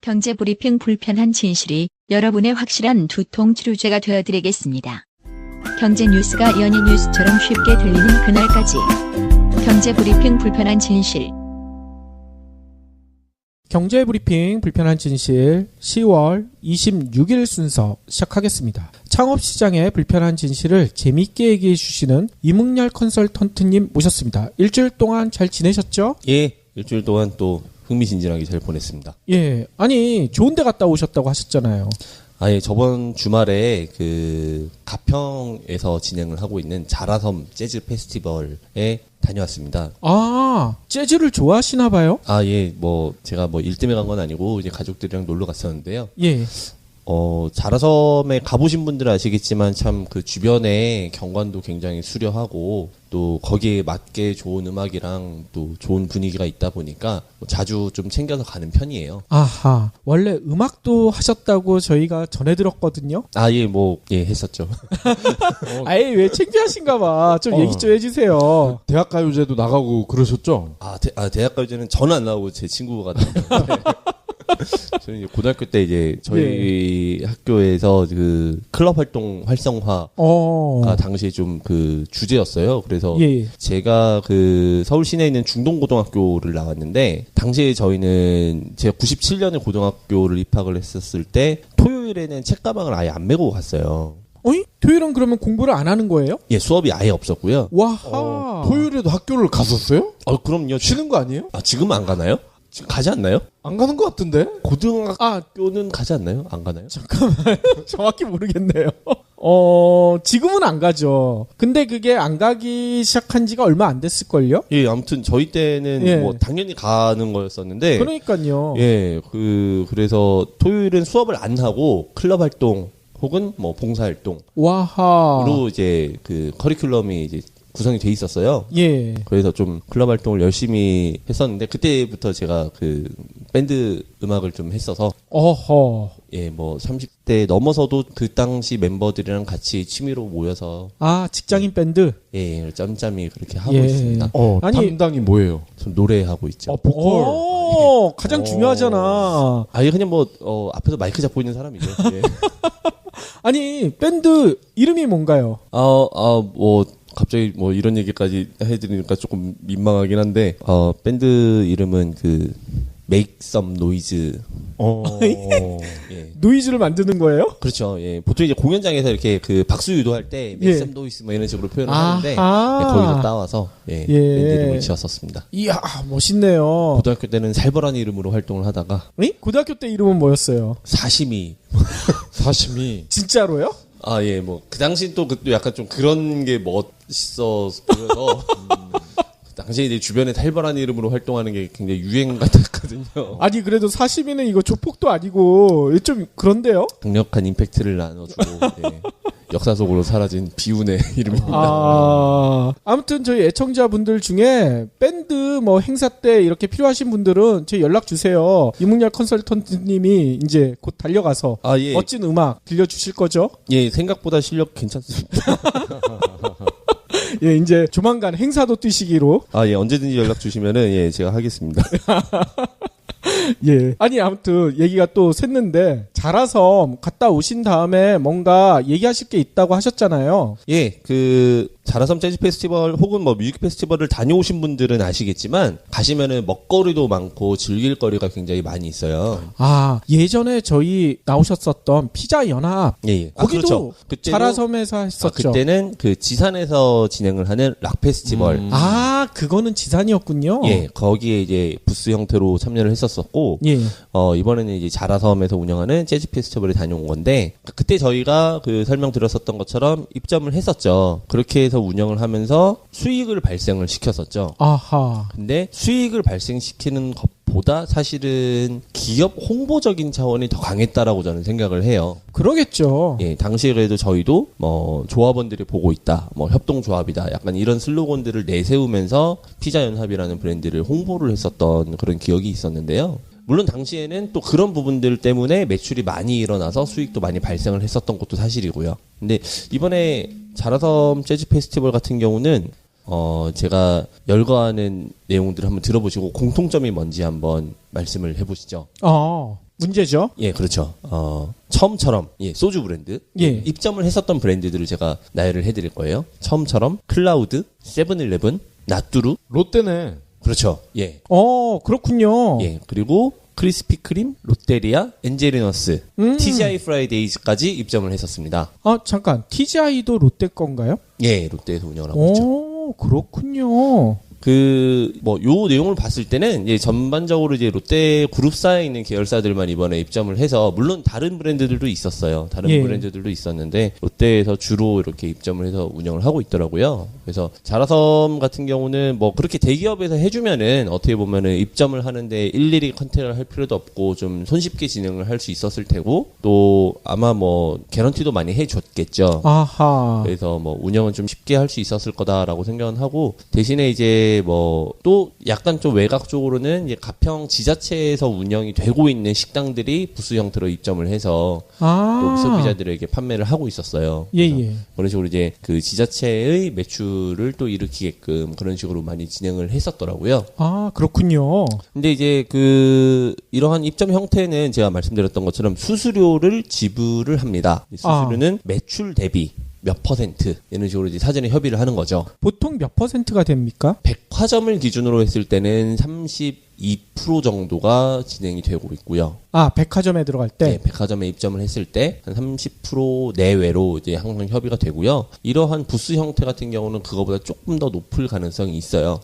경제브리핑 불편한 진실이 여러분의 확실한 두통 치료제가 되어드리겠습니다. 경제 뉴스가 연예 뉴스처럼 쉽게 들리는 그날까지. 경제브리핑 불편한 진실. 경제브리핑 불편한 진실 10월 26일 순서 시작하겠습니다. 창업시장의 불편한 진실을 재미있게 얘기해 주시는 이문열 컨설턴트님 모셨습니다. 일주일 동안 잘 지내셨죠? 예, 일주일 동안 또 흥미진진하게 잘 보냈습니다. 예, 아니 좋은 데 갔다 오셨다고 하셨잖아요. 예, 저번 주말에 그 가평에서 진행을 하고 있는 자라섬 재즈 페스티벌에 다녀왔습니다. 아, 재즈를 좋아하시나 봐요? 예, 제가 일 때문에 간 건 아니고 이제 가족들이랑 놀러 갔었는데요. 예. 자라섬에 가보신 분들은 아시겠지만 참 그 주변에 경관도 굉장히 수려하고 또 거기에 맞게 좋은 음악이랑 또 좋은 분위기가 있다 보니까 자주 좀 챙겨서 가는 편이에요. 아하, 원래 음악도 하셨다고 저희가 전해 들었거든요. 예, 했었죠. 아예 왜 창피하신가 봐. 좀 얘기 좀 해주세요. 대학가요제도 나가고 그러셨죠? 대학가요제는 저는 안 나오고 제 친구가 나왔는데 저는 이제 고등학교 때 이제 저희 학교에서 그 클럽 활동 활성화가 당시에 좀 그 주제였어요. 그래서 제가 그 서울 시내에 있는 중동고등학교를 나왔는데 당시에 저희는 제가 97년에 고등학교를 입학을 했었을 때 토요일에는 책가방을 아예 안 메고 갔어요. 어이? 토요일은 그러면 공부를 안 하는 거예요? 예, 수업이 아예 없었고요. 와하. 토요일에도 학교를 갔었어요? 그럼요. 쉬는 거 아니에요? 지금 안 가나요? 지금 가지 않나요? 안 가는 것 같은데? 고등학교는 가지 않나요? 안 가나요? 잠깐만. 정확히 모르겠네요. 지금은 안 가죠. 근데 그게 안 가기 시작한 지가 얼마 안 됐을걸요? 예, 아무튼 저희 때는 당연히 가는 거였었는데. 그러니까요. 예, 그래서 토요일은 수업을 안 하고 클럽 활동 혹은 봉사활동으로 와하. 이제 그 커리큘럼이 이제 구성이 돼 있었어요. 예. 그래서 좀 클럽 활동을 열심히 했었는데 그때부터 제가 그 밴드 음악을 좀 했어서 어허. 예, 30대 넘어서도 그 당시 멤버들이랑 같이 취미로 모여서 직장인 밴드? 예, 짬짬이 그렇게 하고 있습니다. 담당이 뭐예요? 전 노래하고 있죠. 보컬. 가장 중요하잖아. 그냥 앞에서 마이크 잡고 있는 사람이죠. 예. 아니, 밴드 이름이 뭔가요? 갑자기 이런 얘기까지 해드리니까 조금 민망하긴 한데, 밴드 이름은 Make Some Noise. 예. 노이즈를 만드는 거예요? 그렇죠. 예. 보통 이제 공연장에서 이렇게 박수 유도할 때 Make Some Noise 이런 식으로 표현을 하는데, 거기서 따와서, 밴드 이름을 지었었습니다. 이야, 멋있네요. 고등학교 때는 살벌한 이름으로 활동을 하다가. 고등학교 때 이름은 뭐였어요? 사시미. 사시미. 진짜로요? 예, 그 당시 또 약간 좀 그런 게 멋있어 보여서, 당시에 이제 주변에 살벌한 이름으로 활동하는 게 굉장히 유행 같았거든요. 아니, 그래도 사시미는 이거 조폭도 아니고, 좀 그런데요? 강력한 임팩트를 나눠주고, 역사 속으로 사라진 비운의 이름입니다. 아무튼 저희 애청자분들 중에 밴드 행사 때 이렇게 필요하신 분들은 저희 연락 주세요. 이문열 컨설턴트님이 이제 곧 달려가서 멋진 음악 들려주실 거죠? 예, 생각보다 실력 괜찮습니다. 예, 이제 조만간 행사도 뛰시기로. 예, 언제든지 연락 주시면은 제가 하겠습니다. 예. 아니, 아무튼 얘기가 또 샜는데 자라섬 갔다 오신 다음에 뭔가 얘기하실 게 있다고 하셨잖아요. 예, 자라섬 재즈 페스티벌 혹은 뮤직 페스티벌을 다녀오신 분들은 아시겠지만 가시면은 먹거리도 많고 즐길 거리가 굉장히 많이 있어요. 예전에 저희 나오셨었던 피자 연합. 예. 거기도 그렇죠. 자라섬에서 했었죠. 그때는 지산에서 진행을 하는 락 페스티벌. 그거는 지산이었군요. 예, 거기에 이제 부스 형태로 참여를 했었었고, 이번에는 이제 자라섬에서 운영하는 재즈 페스티벌에 다녀온 건데, 그때 저희가 설명드렸었던 것처럼 입점을 했었죠. 그렇게 해서 운영을 하면서 수익을 발생을 시켰었죠. 근데 수익을 발생시키는 것보다 사실은 기업 홍보적인 차원이 더 강했다라고 저는 생각을 해요. 그러겠죠. 예, 당시에 그래도 저희도 조합원들이 보고 있다, 협동조합이다, 약간 이런 슬로건들을 내세우면서 피자연합이라는 브랜드를 홍보를 했었던 그런 기억이 있었는데요. 물론 당시에는 또 그런 부분들 때문에 매출이 많이 일어나서 수익도 많이 발생을 했었던 것도 사실이고요. 근데 이번에 자라섬 재즈 페스티벌 같은 경우는 제가 열거하는 내용들을 한번 들어보시고 공통점이 뭔지 한번 말씀을 해보시죠. 문제죠. 예, 그렇죠. 처음처럼 소주 브랜드 예. 입점을 했었던 브랜드들을 제가 나열을 해드릴 거예요. 처음처럼 클라우드, 세븐일레븐, 나뚜루, 롯데네. 그렇죠. 예, 그렇군요. 예, 그리고 크리스피 크림, 롯데리아, 엔젤리너스, TGI 프라이데이즈까지 입점을 했었습니다. 잠깐. TGI도 롯데 건가요? 예, 롯데에서 운영을 하고 있죠. 그렇군요. 요 내용을 봤을 때는, 전반적으로 롯데 그룹사에 있는 계열사들만 이번에 입점을 해서, 물론 다른 브랜드들도 있었어요. 다른 예. 브랜드들도 있었는데, 롯데에서 주로 이렇게 입점을 해서 운영을 하고 있더라고요. 그래서, 자라섬 같은 경우는 그렇게 대기업에서 해주면은, 어떻게 보면은 입점을 하는데 일일이 컨택을 할 필요도 없고, 좀 손쉽게 진행을 할 수 있었을 테고, 또, 아마 개런티도 많이 해줬겠죠. 아하. 그래서 운영은 좀 쉽게 할 수 있었을 거다라고 생각은 하고, 대신에 또 약간 좀 외곽적으로는 가평 지자체에서 운영이 되고 있는 식당들이 부스 형태로 입점을 해서 또 소비자들에게 판매를 하고 있었어요. 예. 그런 식으로 그 지자체의 매출을 또 일으키게끔 그런 식으로 많이 진행을 했었더라고요. 그렇군요. 근데 이러한 입점 형태는 제가 말씀드렸던 것처럼 수수료를 지불을 합니다. 수수료는 매출 대비 몇 퍼센트 이런 식으로 사전에 협의를 하는 거죠. 보통 몇 퍼센트가 됩니까? 백화점을 기준으로 했을 때는 32% 정도가 진행이 되고 있고요. 백화점에 들어갈 때? 네, 백화점에 입점을 했을 때 한 30% 내외로 항상 협의가 되고요. 이러한 부스 형태 같은 경우는 그거보다 조금 더 높을 가능성이 있어요.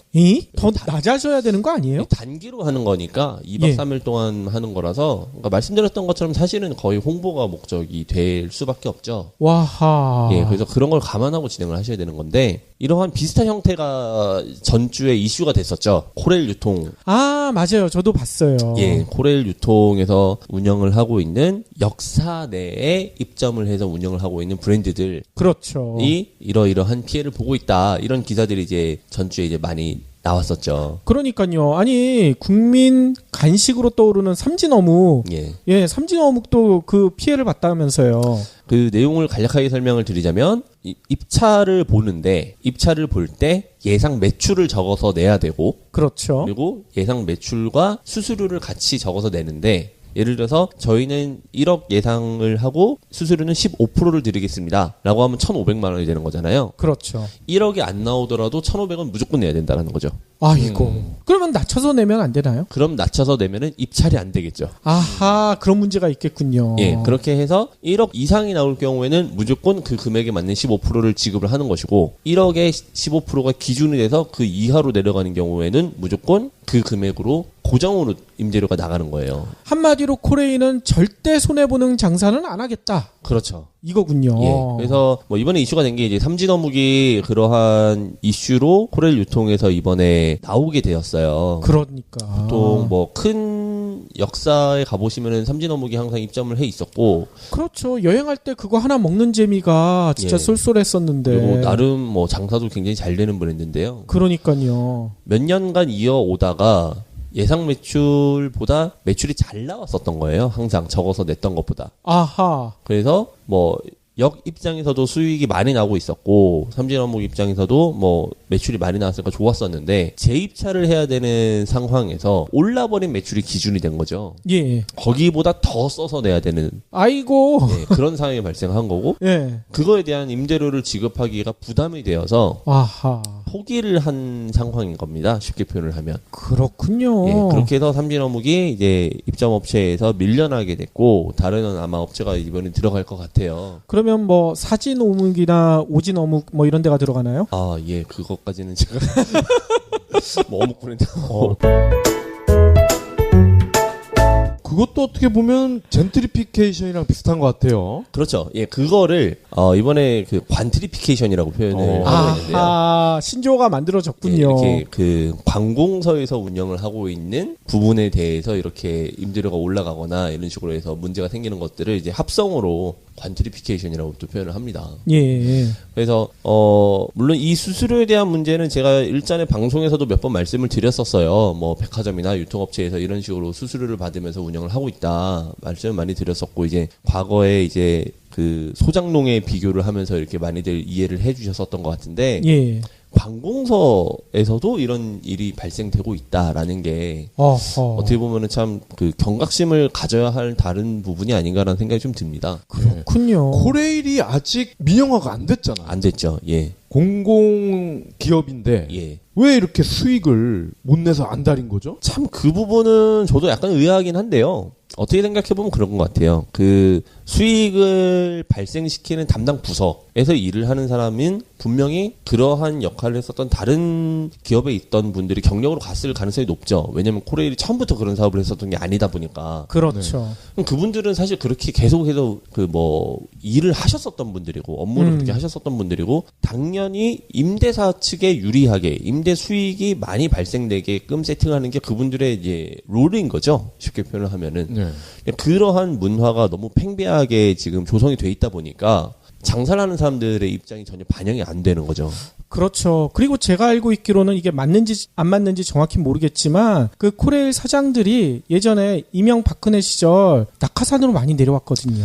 더 낮아져야 되는 거 아니에요? 단기로 하는 거니까 2박 3일 동안 하는 거라서, 말씀드렸던 것처럼 사실은 거의 홍보가 목적이 될 수밖에 없죠. 와하. 그래서 그런 걸 감안하고 진행을 하셔야 되는 건데, 이러한 비슷한 형태가 전주에 이슈가 됐었죠. 코렐 유통. 맞아요. 저도 봤어요. 코렐 유통에서 운영을 하고 있는 역사 내에 입점을 해서 운영을 하고 있는 브랜드들이 그렇죠. 이러이러한 피해를 보고 있다. 이런 기사들이 전주에 많이 나왔었죠. 그러니까요. 아니, 국민 간식으로 떠오르는 삼진어묵. 삼진어묵도 그 피해를 봤다면서요. 그 내용을 간략하게 설명을 드리자면, 입찰을 볼 때 예상 매출을 적어서 내야 되고, 그렇죠. 그리고 예상 매출과 수수료를 같이 적어서 내는데, 예를 들어서 저희는 1억 예상을 하고 수수료는 15%를 드리겠습니다 라고 하면 1,500만 원이 되는 거잖아요. 그렇죠. 1억이 안 나오더라도 1,500원 무조건 내야 된다는 거죠. 그러면 낮춰서 내면 안 되나요? 그럼 낮춰서 내면은 입찰이 안 되겠죠. 그런 문제가 있겠군요. 그렇게 해서 1억 이상이 나올 경우에는 무조건 그 금액에 맞는 15%를 지급을 하는 것이고, 1억의 15%가 기준이 돼서 그 이하로 내려가는 경우에는 무조건 그 금액으로 고정으로 임대료가 나가는 거예요. 한마디로 코레이는 절대 손해보는 장사는 안 하겠다. 그렇죠. 이거군요. 그래서 이번에 이슈가 된 게 삼진어묵이 그러한 이슈로 코렐 유통에서 이번에 나오게 되었어요. 그러니까. 보통 큰 역사에 가보시면은 삼진어묵이 항상 입점을 해 있었고. 그렇죠. 여행할 때 그거 하나 먹는 재미가 진짜 쏠쏠했었는데. 그리고 나름 장사도 굉장히 잘 되는 브랜드인데요. 그러니까요. 몇 년간 이어오다가 예상 매출보다 매출이 잘 나왔었던 거예요. 항상 적어서 냈던 것보다. 그래서 역 입장에서도 수익이 많이 나고 있었고, 삼진어묵 입장에서도 매출이 많이 나왔으니까 좋았었는데, 재입찰을 해야 되는 상황에서 올라버린 매출이 기준이 된 거죠. 거기보다 더 써서 내야 되는. 그런 상황이 발생한 거고, 그거에 대한 임대료를 지급하기가 부담이 되어서 포기를 한 상황인 겁니다. 쉽게 표현을 하면. 그렇군요. 그렇게 해서 삼진어묵이 입점 업체에서 밀려나게 됐고, 다른 아마 업체가 이번에 들어갈 것 같아요. 그러면 사진 어묵이나 오진 어묵 이런 데가 들어가나요? 그것까지는 제가 어묵 브랜드. 그것도 어떻게 보면 젠트리피케이션이랑 비슷한 것 같아요. 그렇죠. 그거를 이번에 관트리피케이션이라고 표현을 하고 있는데요. 신조어가 만들어졌군요. 이렇게 관공서에서 운영을 하고 있는 부분에 대해서 이렇게 임대료가 올라가거나 이런 식으로 해서 문제가 생기는 것들을 합성어로 관트리피케이션이라고 또 표현을 합니다. 그래서 물론 이 수수료에 대한 문제는 제가 일전에 방송에서도 몇 번 말씀을 드렸었어요. 백화점이나 유통업체에서 이런 식으로 수수료를 받으면서 운영을 하고 있다 말씀을 많이 드렸었고, 과거에 그 소장농에 비교를 하면서 이렇게 많이들 이해를 해주셨었던 것 같은데, 관공서에서도 이런 일이 발생되고 있다라는 게 어떻게 보면은 참 그 경각심을 가져야 할 다른 부분이 아닌가라는 생각이 좀 듭니다. 그렇군요. 코레일이 아직 민영화가 안 됐잖아요. 안 됐죠. 예. 공공기업인데 예. 왜 이렇게 수익을 못 내서 안달인 거죠? 참 그 부분은 저도 약간 의아하긴 한데요. 어떻게 생각해보면 그런 것 같아요. 그 수익을 발생시키는 담당 부서에서 일을 하는 사람인 분명히 그러한 역할을 했었던 다른 기업에 있던 분들이 경력으로 갔을 가능성이 높죠. 왜냐하면 코레일이 처음부터 그런 사업을 했었던 게 아니다 보니까. 그렇죠. 그럼 그분들은 사실 그렇게 계속해서 그 뭐 일을 하셨었던 분들이고 업무를 그렇게 하셨었던 분들이고 당연히 임대사 측에 유리하게 임대 수익이 많이 발생되게끔 세팅하는 게 그분들의 이제 롤인 거죠. 쉽게 표현을 하면은. 네. 그러한 문화가 너무 팽배하게 지금 조성이 돼 있다 보니까 장사를 하는 사람들의 입장이 전혀 반영이 안 되는 거죠. 그렇죠. 그리고 제가 알고 있기로는 이게 맞는지 안 맞는지 정확히 모르겠지만 그 코레일 사장들이 예전에 이명박근혜 시절 낙하산으로 많이 내려왔거든요.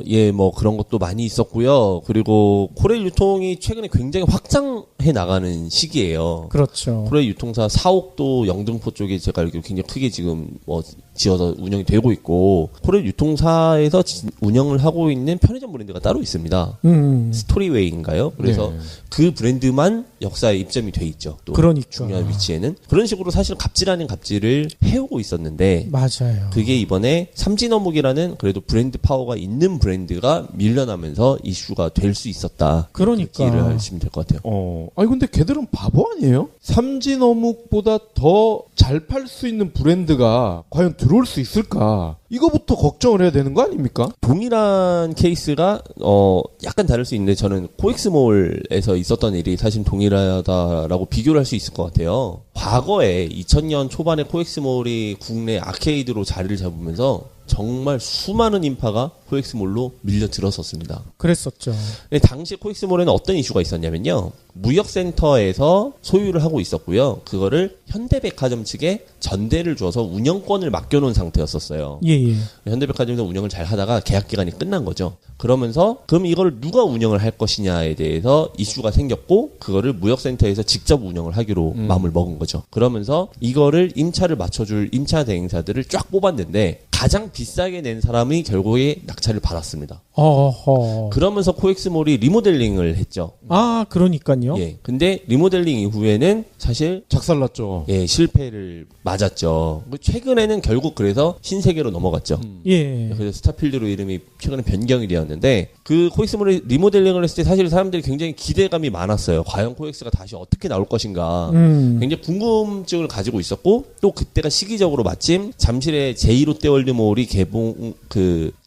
예, 뭐 그런 것도 많이 있었고요. 그리고 코레일 유통이 최근에 굉장히 확장해 나가는 시기예요. 그렇죠. 코레일 유통사 사옥도 영등포 쪽에 제가 알기로 굉장히 크게 지금 뭐 지어서 운영이 되고 있고 코레일 유통사에서 운영을 하고 있는 편의점 브랜드가 따로 있습니다. 스토리웨이인가요? 그래서 네. 그 브랜드만 역사에 입점이 돼 있죠. 또 그러니까. 중요한 위치에는 그런 식으로 사실 갑질 아닌 갑질을 해오고 있었는데 맞아요. 그게 이번에 삼진어묵이라는 그래도 브랜드 파워가 있는 브랜드가 밀려나면서 이슈가 될 수 있었다. 그러니까. 이해를 하시면 될 것 같아요. 아니 근데 걔들은 바보 아니에요? 삼진어묵보다 더 잘 팔 수 있는 브랜드가 과연 들어올 수 있을까? 이거부터 걱정을 해야 되는 거 아닙니까? 동일한 케이스가 약간 다를 수 있는데 저는 코엑스몰에서 있었던 일이 사실 동일하다라고 비교를 할 수 있을 것 같아요. 과거에 2000년 초반에 코엑스몰이 국내 아케이드로 자리를 잡으면서 정말 수많은 인파가 코엑스몰로 밀려 들었었습니다. 그랬었죠. 근데 당시 코엑스몰에는 어떤 이슈가 있었냐면요. 무역센터에서 소유를 하고 있었고요. 그거를 현대백화점 측에 전대를 줘서 운영권을 맡겨놓은 상태였었어요. 예. 현대백화점에서 운영을 잘 하다가 계약 기간이 끝난 거죠. 그러면서 그럼 이걸 누가 운영을 할 것이냐에 대해서 이슈가 생겼고 그거를 무역센터에서 직접 운영을 하기로 마음을 먹은 거죠. 그러면서 이거를 임차를 맞춰줄 임차 대행사들을 쫙 뽑았는데 가장 비싸게 낸 사람이 결국에 낙찰을 받았습니다. 그러면서 코엑스몰이 리모델링을 했죠. 아, 그러니까요. 예. 근데 리모델링 이후에는 사실 작살났죠. 예, 실패를 맞았죠. 최근에는 결국 그래서 신세계로 넘어갔죠. 예. 그래서 스타필드로 이름이 최근에 변경이 되었는데 그 코엑스몰이 리모델링을 했을 때 사실 사람들이 굉장히 기대감이 많았어요. 과연 코엑스가 다시 어떻게 나올 것인가. 굉장히 궁금증을 가지고 있었고 또 그때가 시기적으로 마침 잠실의 제2롯데월드몰이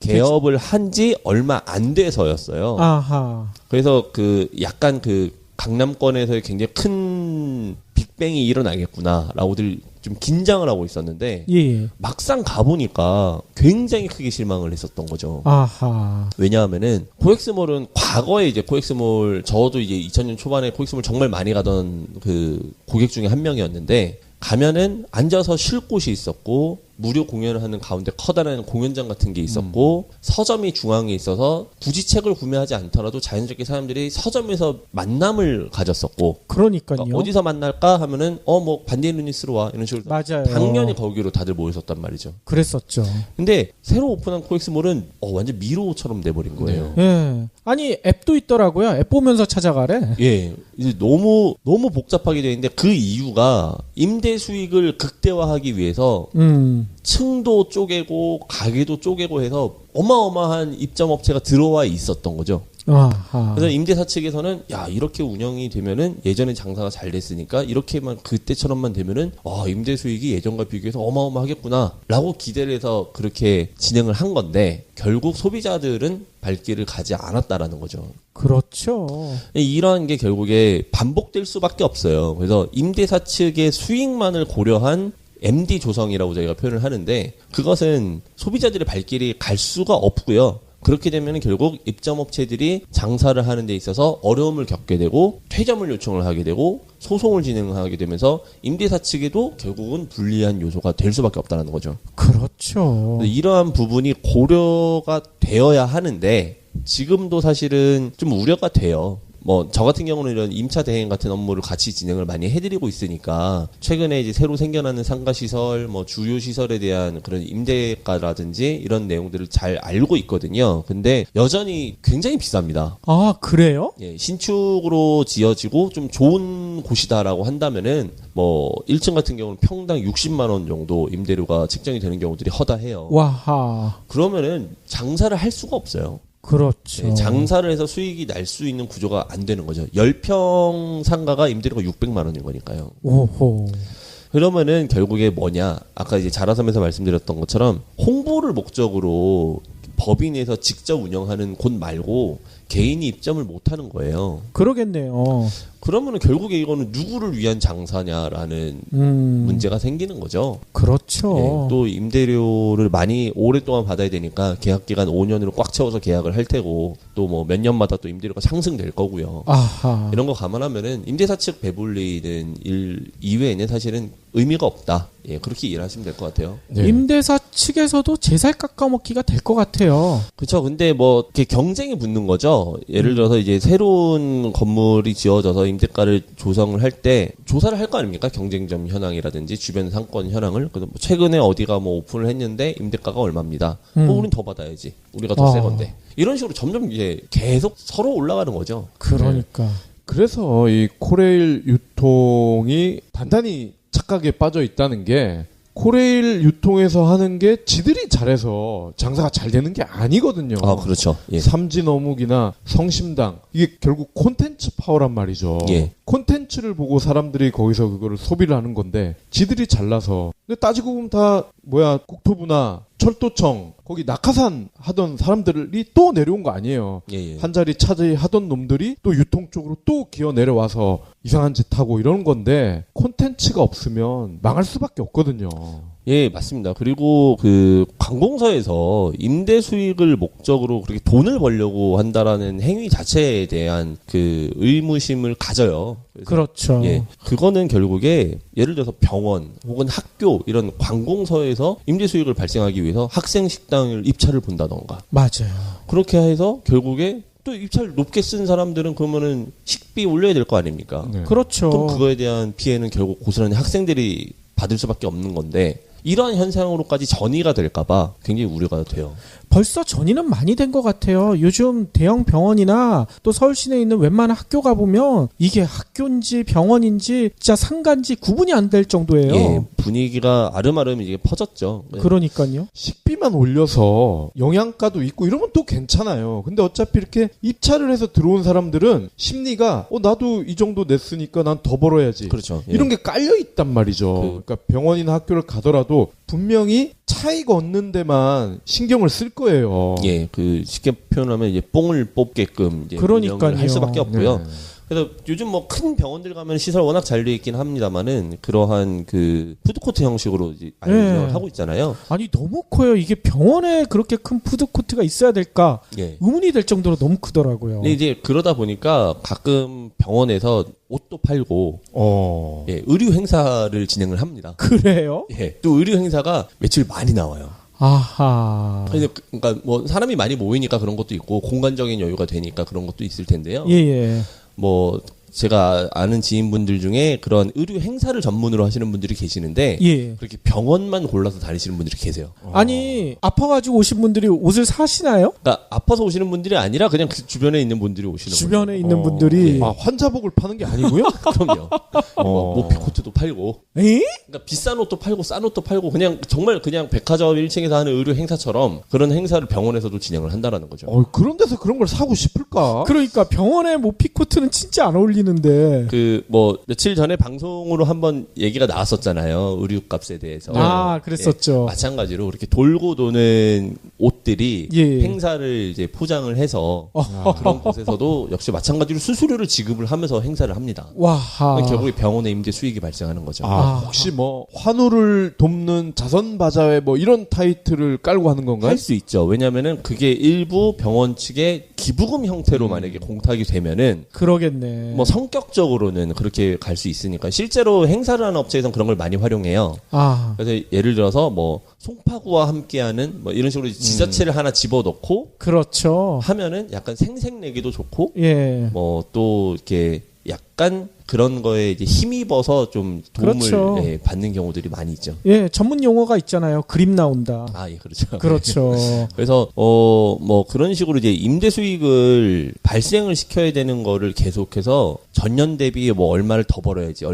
개업을 한 지 얼마 안 돼서였어요. 아하. 그래서 그 약간 그 강남권에서의 굉장히 큰 빅뱅이 일어나겠구나라고들 좀 긴장을 하고 있었는데 예. 막상 가보니까 굉장히 크게 실망을 했었던 거죠. 아하. 왜냐하면은 코엑스몰은 과거에 이제 코엑스몰 저도 이제 2000년 초반에 코엑스몰 정말 많이 가던 그 고객 중에 한 명이었는데 가면은 앉아서 쉴 곳이 있었고 무료 공연을 하는 가운데 커다란 공연장 같은 게 있었고 서점이 중앙에 있어서 굳이 책을 구매하지 않더라도 자연스럽게 사람들이 서점에서 만남을 가졌었고 그러니까요. 그러니까 어디서 만날까 하면은 뭐 반디앤 루니스로 와 이런 식으로 맞아요. 당연히 거기로 다들 모였었단 말이죠. 그랬었죠. 근데 새로 오픈한 코엑스몰은 완전 미로처럼 돼버린 거예요. 예. 아니 앱도 있더라고요. 앱 보면서 찾아가래. 예, 이제 너무 복잡하게 되어 있는데 그 이유가 임대 수익을 극대화하기 위해서 층도 쪼개고 가게도 쪼개고 해서 어마어마한 입점 업체가 들어와 있었던 거죠. 아하. 그래서 임대사 측에서는 야 이렇게 운영이 되면은 예전에 장사가 잘 됐으니까 이렇게만 그때처럼만 되면은 임대 수익이 예전과 비교해서 어마어마하겠구나라고 기대를 해서 그렇게 진행을 한 건데 결국 소비자들은 발길을 가지 않았다라는 거죠. 그렇죠. 이러한 게 결국에 반복될 수밖에 없어요. 그래서 임대사 측의 수익만을 고려한 MD 조성이라고 저희가 표현을 하는데 그것은 소비자들의 발길이 갈 수가 없고요. 그렇게 되면 결국 입점업체들이 장사를 하는 데 있어서 어려움을 겪게 되고 퇴점을 요청을 하게 되고 소송을 진행하게 되면서 임대사 측에도 결국은 불리한 요소가 될 수밖에 없다는 거죠. 그렇죠. 이러한 부분이 고려가 되어야 하는데 지금도 사실은 좀 우려가 돼요. 뭐 저 같은 경우는 이런 임차 대행 같은 업무를 같이 진행을 많이 해드리고 있으니까 최근에 이제 새로 생겨나는 상가 시설, 뭐 주요 시설에 대한 그런 임대가라든지 이런 내용들을 잘 알고 있거든요. 근데 여전히 굉장히 비쌉니다. 아, 그래요? 예, 신축으로 지어지고 좀 좋은 곳이다라고 한다면은 뭐 1층 같은 경우는 평당 60만 원 정도 임대료가 책정이 되는 경우들이 허다해요. 와하. 그러면은 장사를 할 수가 없어요. 그렇죠. 예, 장사를 해서 수익이 날 수 있는 구조가 안 되는 거죠. 10평 상가가 임대료가 600만 원인 거니까요. 오호. 그러면은 결국에 뭐냐? 아까 이제 자라섬에서 말씀드렸던 것처럼 홍보를 목적으로 법인에서 직접 운영하는 곳 말고 개인이 입점을 못 하는 거예요. 그러겠네요. 그러면은 결국에 이거는 누구를 위한 장사냐라는 문제가 생기는 거죠. 그렇죠. 예, 또 임대료를 많이 오랫동안 받아야 되니까 계약 기간 5년으로 꽉 채워서 계약을 할 테고 또 뭐 몇 년마다 또 임대료가 상승될 거고요. 아하. 이런 거 감안하면은 임대사 측 배불리는 일 이외에는 사실은 의미가 없다. 예, 그렇게 이해하시면 될 것 같아요. 네. 임대사 측에서도 제살 깎아먹기가 될 것 같아요. 그렇죠. 근데 뭐 이렇게 경쟁이 붙는 거죠. 예를 들어서 이제 새로운 건물이 지어져서 임대가를 조성을 할 때 조사를 할 거 아닙니까? 경쟁점 현황이라든지 주변 상권 현황을. 그래서 뭐 최근에 어디가 뭐 오픈을 했는데 임대가가 얼마입니다. 우린 더 받아야지. 우리가 더 세 건데. 이런 식으로 점점 이제 계속 서로 올라가는 거죠. 그러니까. 그래서 이 코레일 유통이 단단히 착각에 빠져 있다는 게 코레일 유통에서 하는 게 지들이 잘해서 장사가 잘 되는 게 아니거든요. 아, 그렇죠. 예. 삼진어묵이나 성심당 이게 결국 콘텐츠 파워란 말이죠. 예. 콘텐츠를 보고 사람들이 거기서 그거를 소비를 하는 건데 지들이 잘나서 근데 따지고 보면 다 국토부나 철도청 거기 낙하산 하던 사람들이 또 내려온 거 아니에요. 예, 예. 한 자리 차지하던 놈들이 또 유통 쪽으로 또 기어 내려와서 이상한 짓 하고 이러는 건데 콘텐츠가 없으면 망할 수밖에 없거든요. 예, 맞습니다. 그리고 그 관공서에서 임대 수익을 목적으로 그렇게 돈을 벌려고 한다라는 행위 자체에 대한 그 의무심을 가져요. 그래서 그렇죠. 예, 그거는 결국에 예를 들어서 병원 혹은 학교 이런 관공서에서 임대 수익을 발생하기 위해서 학생 식당을 입찰을 본다던가 맞아요. 그렇게 해서 결국에 또 입찰 높게 쓴 사람들은 그러면은 식비 올려야 될 거 아닙니까? 네. 그렇죠. 또 그거에 대한 피해는 결국 고스란히 학생들이 받을 수밖에 없는 건데 이러한 현상으로까지 전이가 될까봐 굉장히 우려가 돼요. 벌써 전이는 많이 된 것 같아요. 요즘 대형 병원이나 또 서울 시내에 있는 웬만한 학교 가보면 이게 학교인지 병원인지 진짜 상가인지 구분이 안 될 정도예요. 예, 분위기가 아름아름 이제 퍼졌죠. 그러니까요. 식비만 올려서 영양가도 있고 이러면 또 괜찮아요. 근데 어차피 이렇게 입찰을 해서 들어온 사람들은 심리가 나도 이 정도 냈으니까 난 더 벌어야지. 그렇죠. 예. 이런 게 깔려 있단 말이죠. 그러니까 병원이나 학교를 가더라도 분명히 차이가 없는 데만 신경을 쓸 거예요. 예, 그 쉽게 표현하면 이제 뽕을 뽑게끔 이제 그러니까요. 운영을 할 수밖에 없고요. 네. 그래서 요즘 뭐 큰 병원들 가면 시설 워낙 잘 돼 있긴 합니다만은 그러한 그 푸드코트 형식으로 이제 아예 네. 운영을 하고 있잖아요. 아니 너무 커요. 이게 병원에 그렇게 큰 푸드코트가 있어야 될까 예. 의문이 될 정도로 너무 크더라고요. 근데 이제 그러다 보니까 가끔 병원에서 옷도 팔고 예, 의류 행사를 진행을 합니다. 그래요? 예, 또 의류 행사가 매출 많이 나와요. 아하. 그러니까 뭐 사람이 많이 모이니까 그런 것도 있고 공간적인 여유가 되니까 그런 것도 있을 텐데요. 예예. 뭐 제가 아는 지인분들 중에 그런 의류 행사를 전문으로 하시는 분들이 계시는데 예. 그렇게 병원만 골라서 다니시는 분들이 계세요. 아니 아파가지고 오신 분들이 옷을 사시나요? 그러니까 아파서 오시는 분들이 아니라 그냥 그 주변에 있는 분들이 오시는 주변에 거죠. 있는 분들이. 아, 환자복을 파는 게 아니고요? 그럼요. 뭐 모피코트도 팔고 에? 그러니까 비싼 옷도 팔고 싼 옷도 팔고 그냥 정말 그냥 백화점 1층에서 하는 의류 행사처럼 그런 행사를 병원에서도 진행을 한다라는 거죠. 그런 데서 그런 걸 사고 싶을까? 그러니까 병원에 모피코트는 진짜 안 어울리는데. 그 뭐 며칠 전에 방송으로 한번 얘기가 나왔었잖아요. 의류값에 대해서. 아, 그랬었죠. 예, 마찬가지로 그렇게 돌고 도는 옷들이 예. 행사를 이제 포장을 해서 그런 곳에서도 역시 마찬가지로 수수료를 지급을 하면서 행사를 합니다. 와하. 결국에 병원의 임대 수익이 발생하는 거죠. 혹시 뭐 환우를 돕는 자선 바자회 뭐 이런 타이틀을 깔고 하는 건가요? 할 수 있죠. 왜냐면은 그게 일부 병원 측의 기부금 형태로 만약에 공탁이 되면은 그러겠네. 뭐 성격적으로는 그렇게 갈 수 있으니까 실제로 행사를 하는 업체에서는 그런 걸 많이 활용해요. 아. 그래서 예를 들어서 뭐 송파구와 함께하는 뭐 이런 식으로 지자체를 하나 집어넣고 그렇죠. 하면은 약간 생색내기도 좋고 예. 뭐 또 이렇게 약간 그런 거에 이제 힘입어서 좀 도움을 그렇죠. 예, 받는 경우들이 많이 있죠. 예, 전문 용어가 있잖아요. 그림 나온다. 아, 예, 그렇죠. 그렇죠. 그래서 뭐 그런 식으로 이제 임대 수익을 발생을 시켜야 되는 거를 계속해서 전년 대비 뭐 얼마를 더 벌어야지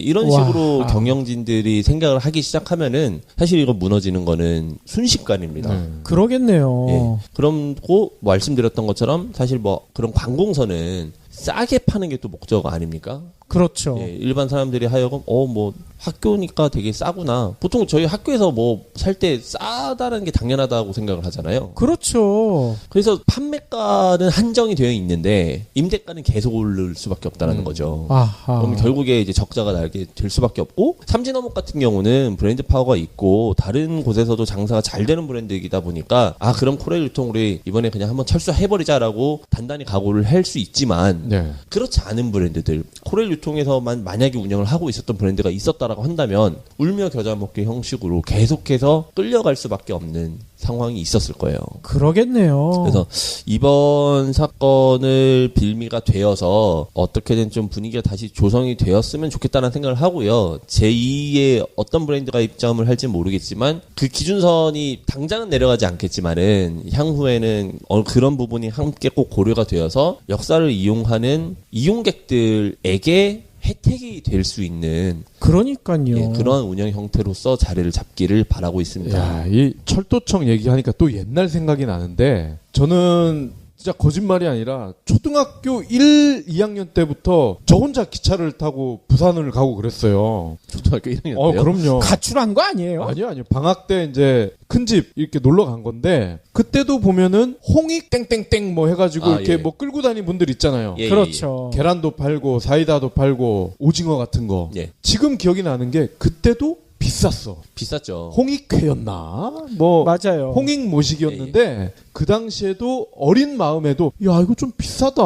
이런 와. 식으로 경영진들이 생각을 하기 시작하면은 사실 이거 무너지는 거는 순식간입니다. 그러겠네요. 예. 그럼고 말씀드렸던 것처럼 사실 뭐 그런 관공서는 싸게 파는 게 또 목적 아닙니까? 그렇죠. 예, 일반 사람들이 하여금 뭐 학교니까 되게 싸구나. 보통 저희 학교에서 뭐 살 때 싸다는 게 당연하다고 생각을 하잖아요. 그렇죠. 그래서 판매가는 한정이 되어 있는데 임대가는 계속 오를 수밖에 없다는 거죠. 아하. 그럼 결국에 이제 적자가 나게 될 수밖에 없고 삼진어묵 같은 경우는 브랜드 파워가 있고 다른 곳에서도 장사가 잘 되는 브랜드이다 보니까 그럼 코레일 유통 우리 이번에 그냥 한번 철수해버리자라고 단단히 각오를 할 수 있지만 네. 그렇지 않은 브랜드들 코레일 유통에서만 만약에 운영을 하고 있었던 브랜드가 있었다라고 한다면 울며 겨자 먹기 형식으로 계속해서 끌려갈 수밖에 없는 상황이 있었을 거예요. 그러겠네요. 그래서 이번 사건을 빌미가 되어서 어떻게든 좀 분위기가 다시 조성이 되었으면 좋겠다는 생각을 하고요. 제2의 어떤 브랜드가 입점을 할지 모르겠지만 그 기준선이 당장은 내려가지 않겠지만은 향후에는 그런 부분이 함께 꼭 고려가 되어서 역사를 이용하는 이용객들에게 혜택이 될 수 있는 그러니까요. 그러한 운영 형태로서 자리를 잡기를 바라고 있습니다. 야, 이 철도청 얘기하니까 또 옛날 생각이 나는데 저는 진짜 거짓말이 아니라 초등학교 1, 2학년 때부터 저 혼자 기차를 타고 부산을 가고 그랬어요. 초등학교 1학년 때요? 그럼요. 가출한 거 아니에요? 아니요. 방학 때 이제 큰 집 이렇게 놀러 간 건데 그때도 보면은 홍익 땡땡땡 뭐 해가지고 이렇게 예. 뭐 끌고 다니는 분들 있잖아요. 예, 그렇죠. 계란도 팔고 사이다도 팔고 오징어 같은 거. 예. 지금 기억이 나는 게 그때도 비쌌어. 비쌌죠. 홍익회였나? 뭐 맞아요. 홍익 모식이었는데 그 당시에도 어린 마음에도 야 이거 좀 비싸다.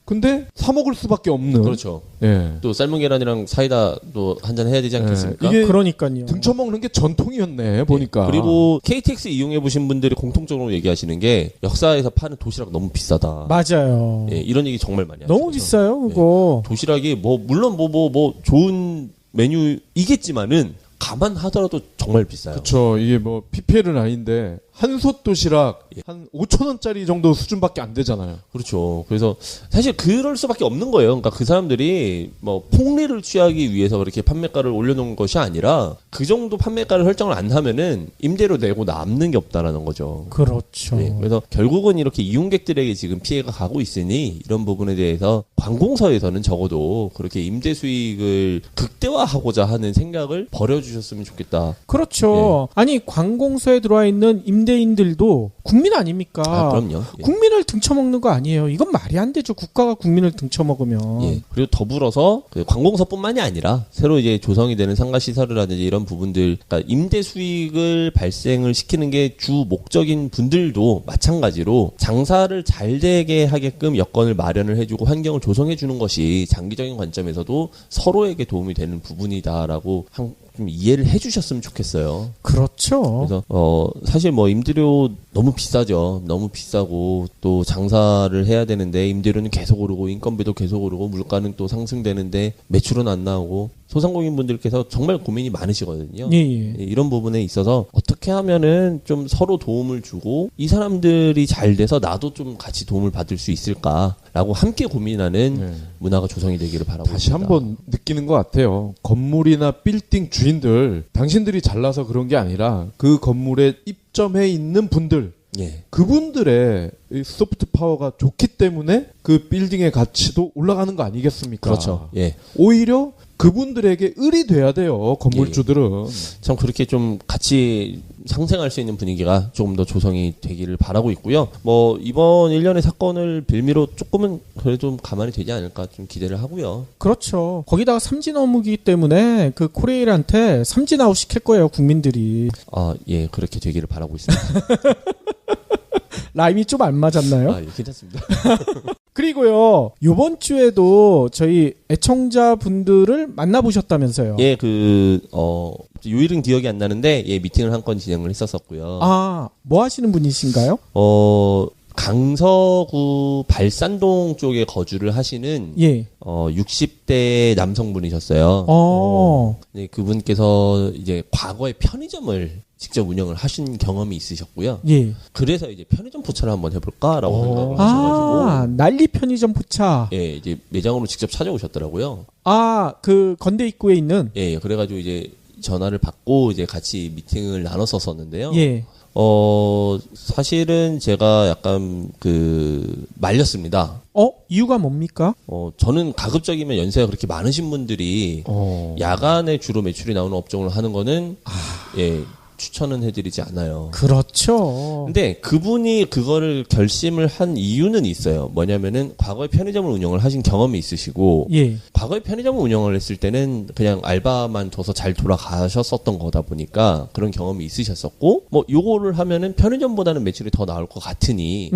근데 사 먹을 수밖에 없는. 그렇죠. 예. 또 삶은 계란이랑 사이다도 한잔 해야 되지 않겠습니까? 이게 그러니까요. 등쳐먹는 게 전통이었네 보니까. 그리고 KTX 이용해 보신 분들이 공통적으로 얘기하시는 게 역사에서 파는 도시락 너무 비싸다. 맞아요. 예, 이런 얘기 정말 많이 하죠. 너무 비싸요, 그거. 도시락이 뭐 물론 뭐 좋은 메뉴이겠지만은 감안하더라도 정말 비싸요. 그렇죠. 이게 뭐 PPL은 아닌데 한솥 도시락 예. 한 5,000원짜리 정도 수준밖에 안 되잖아요. 그렇죠. 그래서 사실 그럴 수밖에 없는 거예요. 그러니까 그 사람들이 뭐 폭리를 취하기 위해서 그렇게 판매가를 올려놓은 것이 아니라 그 정도 판매가를 설정을 안 하면은 임대료 내고 남는 게 없다라는 거죠. 그렇죠. 네, 그래서 결국은 이렇게 이용객들에게 지금 피해가 가고 있으니 이런 부분에 대해서 관공서에서는 적어도 그렇게 임대 수익을 극대화하고자 하는 생각을 버려주셨으면 좋겠다. 그렇죠. 아니, 관공서에 들어와 있는 임대인들도 국민 아닙니까? 그럼요. 예. 국민을 등쳐먹는 거 아니에요. 이건 말이 안 되죠. 국가가 국민을 등쳐먹으면. 예. 그리고 더불어서 그 관공서뿐만이 아니라 새로 이제 조성이 되는 상가시설이라든지 이런 부분들, 그러니까 임대 수익을 발생을 시키는 게 주 목적인 분들도 마찬가지로 장사를 잘 되게 하게끔 여건을 마련을 해주고 환경을 조성해 주는 것이 장기적인 관점에서도 서로에게 도움이 되는 부분이다라고 좀 이해를 해주셨으면 좋겠어요. 그렇죠. 그래서 사실 뭐 임대료 너무 비싸죠. 너무 비싸고 또 장사를 해야 되는데 임대료는 계속 오르고 인건비도 계속 오르고 물가는 또 상승되는데 매출은 안 나오고 소상공인분들께서 정말 고민이 많으시거든요. 예, 예. 이런 부분에 있어서 어떻게 하면은 좀 서로 도움을 주고 이 사람들이 잘 돼서 나도 좀 같이 도움을 받을 수 있을까라고 함께 고민하는 네. 문화가 조성이 되기를 바라고 다시 있습니다. 한번 느끼는 것 같아요. 건물이나 빌딩 주인들, 당신들이 잘나서 그런 게 아니라 그 건물에 입점해 있는 분들, 예. 그분들의 이 소프트 파워가 좋기 때문에 그 빌딩의 가치도 올라가는 거 아니겠습니까? 그렇죠. 예. 오히려 그분들에게 을이 돼야 돼요. 건물주들은. 참 그렇게 좀 같이 상생할 수 있는 분위기가 조금 더 조성이 되기를 바라고 있고요. 뭐 이번 일련의 사건을 빌미로 조금은 그래도 좀 가만히 되지 않을까 좀 기대를 하고요. 그렇죠. 거기다가 삼진 어묵이기 때문에 그 코레일한테 삼진 아웃 시킬 거예요, 국민들이. 예, 그렇게 되기를 바라고 있습니다. 라임이 좀 안 맞았나요? 예, 괜찮습니다. 그리고요, 요번 주에도 저희 애청자분들을 만나보셨다면서요? 예, 요일은 기억이 안 나는데, 예, 미팅을 한 건 진행을 했었었고요. 아, 뭐 하시는 분이신가요? 강서구 발산동 쪽에 거주를 하시는, 예. 60대 남성분이셨어요. 네, 그분께서 이제 과거에 편의점을 직접 운영을 하신 경험이 있으셨고요. 예. 그래서 이제 편의점 포차를 한번 해볼까라고 생각을 하셔가지고. 난리 편의점 포차. 예, 이제 매장으로 직접 찾아오셨더라고요. 그 건대 입구에 있는. 예, 그래가지고 이제 전화를 받고 이제 같이 미팅을 나눴었었는데요. 예. 사실은 제가 약간 말렸습니다. 이유가 뭡니까? 저는 가급적이면 연세가 그렇게 많으신 분들이 야간에 주로 매출이 나오는 업종을 하는 거는 예, 추천은 해드리지 않아요. 그렇죠. 근데 그분이 그거를 결심을 한 이유는 있어요. 뭐냐면은 과거에 편의점을 운영을 하신 경험이 있으시고, 예. 과거에 편의점을 운영을 했을 때는 그냥 알바만 둬서 잘 돌아가셨었던 거다 보니까 그런 경험이 있으셨었고, 뭐 요거를 하면은 편의점보다는 매출이 더 나올 것 같으니,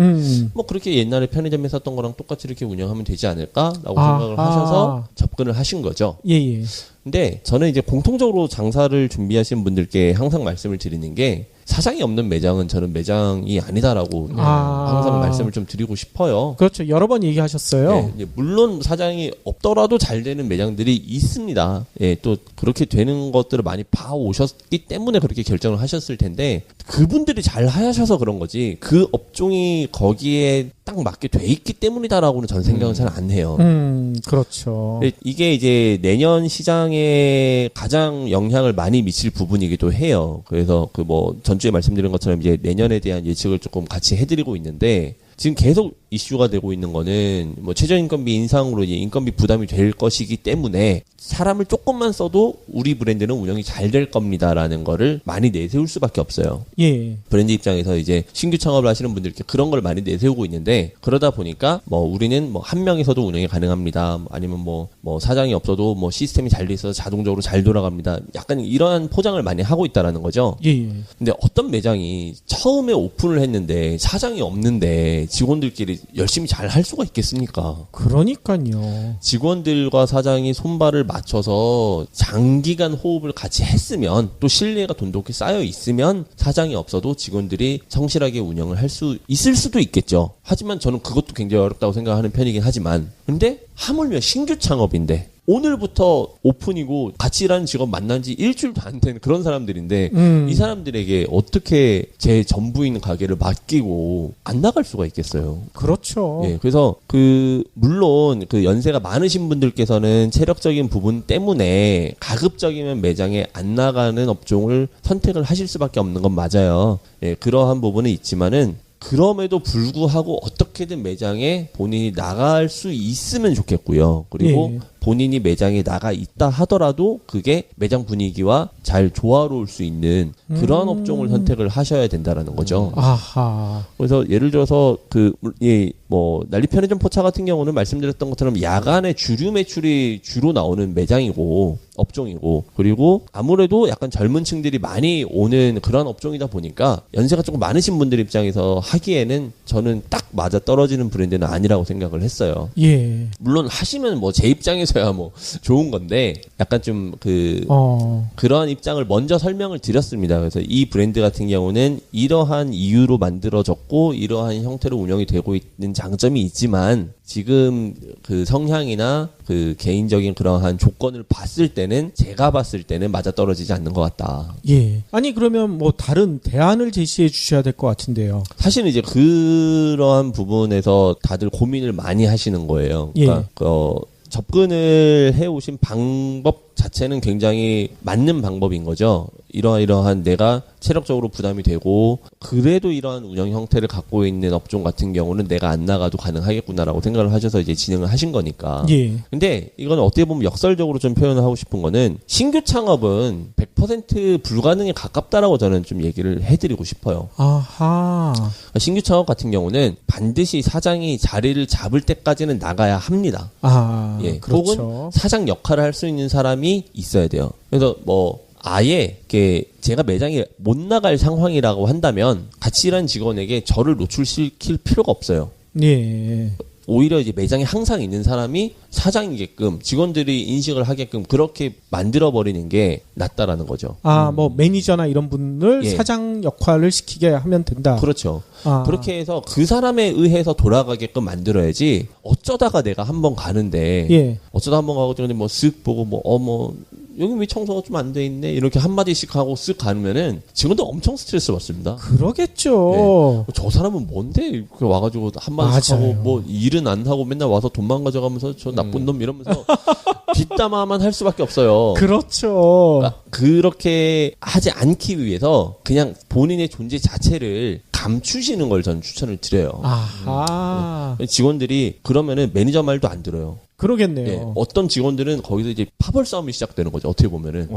뭐 그렇게 옛날에 편의점에 했었던 거랑 똑같이 이렇게 운영하면 되지 않을까라고 생각을 하셔서 접근을 하신 거죠. 예. 근데 저는 이제 공통적으로 장사를 준비하시는 분들께 항상 말씀을 드리는 게, 사장이 없는 매장은 저는 매장이 아니다라고 항상 말씀을 좀 드리고 싶어요. 그렇죠. 여러 번 얘기하셨어요. 네, 물론 사장이 없더라도 잘 되는 매장들이 있습니다. 예, 또 그렇게 되는 것들을 많이 봐오셨기 때문에 그렇게 결정을 하셨을 텐데, 그분들이 잘 하셔서 그런 거지 그 업종이 거기에 딱 맞게 돼 있기 때문이다라고는 전 생각은 잘 안 해요. 그렇죠. 이게 이제 내년 시장에 가장 영향을 많이 미칠 부분이기도 해요. 그래서 전주에 말씀드린 것처럼 이제 내년에 대한 예측을 조금 같이 해드리고 있는데, 지금 계속 이슈가 되고 있는 거는 뭐 최저인건비 인상으로 이제 인건비 부담이 될 것이기 때문에 사람을 조금만 써도 우리 브랜드는 운영이 잘 될 겁니다라는 거를 많이 내세울 수밖에 없어요. 예. 브랜드 입장에서 이제 신규 창업을 하시는 분들께 그런 걸 많이 내세우고 있는데, 그러다 보니까 우리는 한 명에서도 운영이 가능합니다. 아니면 사장이 없어도 시스템이 잘 돼 있어서 자동적으로 잘 돌아갑니다. 약간 이러한 포장을 많이 하고 있다라는 거죠. 예. 근데 어떤 매장이 처음에 오픈을 했는데 사장이 없는데 직원들끼리 열심히 잘 할 수가 있겠습니까? 그러니까요. 직원들과 사장이 손발을 맞춰서 장기간 호흡을 같이 했으면, 또 신뢰가 돈독히 쌓여 있으면 사장이 없어도 직원들이 성실하게 운영을 할 수 있을 수도 있겠죠. 하지만 저는 그것도 굉장히 어렵다고 생각하는 편이긴 하지만, 근데 하물며 신규 창업인데 오늘부터 오픈이고 같이 일하는 직원 만난 지 일주일도 안 된 그런 사람들인데, 이 사람들에게 어떻게 제 전부인 가게를 맡기고 안 나갈 수가 있겠어요. 그렇죠. 예, 그래서 물론 연세가 많으신 분들께서는 체력적인 부분 때문에 가급적이면 매장에 안 나가는 업종을 선택을 하실 수밖에 없는 건 맞아요. 예, 그러한 부분은 있지만은, 그럼에도 불구하고 어떻게든 매장에 본인이 나갈 수 있으면 좋겠고요. 그리고 예. 본인이 매장에 나가 있다 하더라도 그게 매장 분위기와 잘 조화로울 수 있는 그런 업종을 선택을 하셔야 된다라는 거죠. 아하. 그래서 예를 들어서 난리 편의점 포차 같은 경우는 말씀드렸던 것처럼 야간에 주류 매출이 주로 나오는 매장이고 업종이고, 그리고 아무래도 약간 젊은 층들이 많이 오는 그런 업종이다 보니까 연세가 조금 많으신 분들 입장에서 하기에는 저는 딱 맞아 떨어지는 브랜드는 아니라고 생각을 했어요. 예. 물론 하시면 제 입장에서야 좋은 건데, 약간 좀 그러한 입장을 먼저 설명을 드렸습니다. 그래서 이 브랜드 같은 경우는 이러한 이유로 만들어졌고 이러한 형태로 운영이 되고 있는 장점이 있지만, 지금 성향이나 개인적인 그러한 조건을 봤을 때는, 제가 봤을 때는 맞아떨어지지 않는 것 같다. 예. 아니, 그러면 다른 대안을 제시해 주셔야 될 것 같은데요. 사실은 이제 그러한 부분에서 다들 고민을 많이 하시는 거예요. 그러니까 접근을 해오신 방법 자체는 굉장히 맞는 방법인 거죠. 이러한 내가 체력적으로 부담이 되고 그래도 이러한 운영 형태를 갖고 있는 업종 같은 경우는 내가 안 나가도 가능하겠구나라고 생각을 하셔서 이제 진행을 하신 거니까. 예. 근데 이건 어떻게 보면 역설적으로 좀 표현을 하고 싶은 거는, 신규 창업은 100% 불가능에 가깝다라고 저는 좀 얘기를 해드리고 싶어요. 아하. 신규 창업 같은 경우는 반드시 사장이 자리를 잡을 때까지는 나가야 합니다. 아, 예. 그렇죠. 혹은 사장 역할을 할 수 있는 사람이 있어야 돼요. 그래서 아예 제가 매장에 못 나갈 상황이라고 한다면 같이 일하는 직원에게 저를 노출시킬 필요가 없어요. 예. 오히려 이제 매장에 항상 있는 사람이 사장이게끔 직원들이 인식을 하게끔 그렇게 만들어 버리는 게 낫다라는 거죠. 뭐 매니저나 이런 분을 예. 사장 역할을 시키게 하면 된다. 그렇죠. 그렇게 해서 그 사람에 의해서 돌아가게끔 만들어야지 어쩌다가 내가 한번 가는데 예. 어쩌다 한번 가고 뭐 쓱 보고 뭐 여기 왜 청소가 좀 안 돼 있네 이렇게 한마디씩 하고 쓱 가면은 직원들 엄청 스트레스 받습니다. 그러겠죠. 네. 저 사람은 뭔데 이렇게 와가지고 한마디씩 맞아요. 하고 뭐 일은 안 하고 맨날 와서 돈만 가져가면서 저 나쁜 놈 이러면서 뒷담화만 할 수밖에 없어요. 그렇죠. 그러니까 그렇게 하지 않기 위해서 그냥 본인의 존재 자체를 감추시는 걸 저는 추천을 드려요. 아하. 직원들이 그러면은 매니저 말도 안 들어요. 그러겠네요. 예, 어떤 직원들은 거기서 이제 파벌 싸움이 시작되는 거죠. 어떻게 보면은.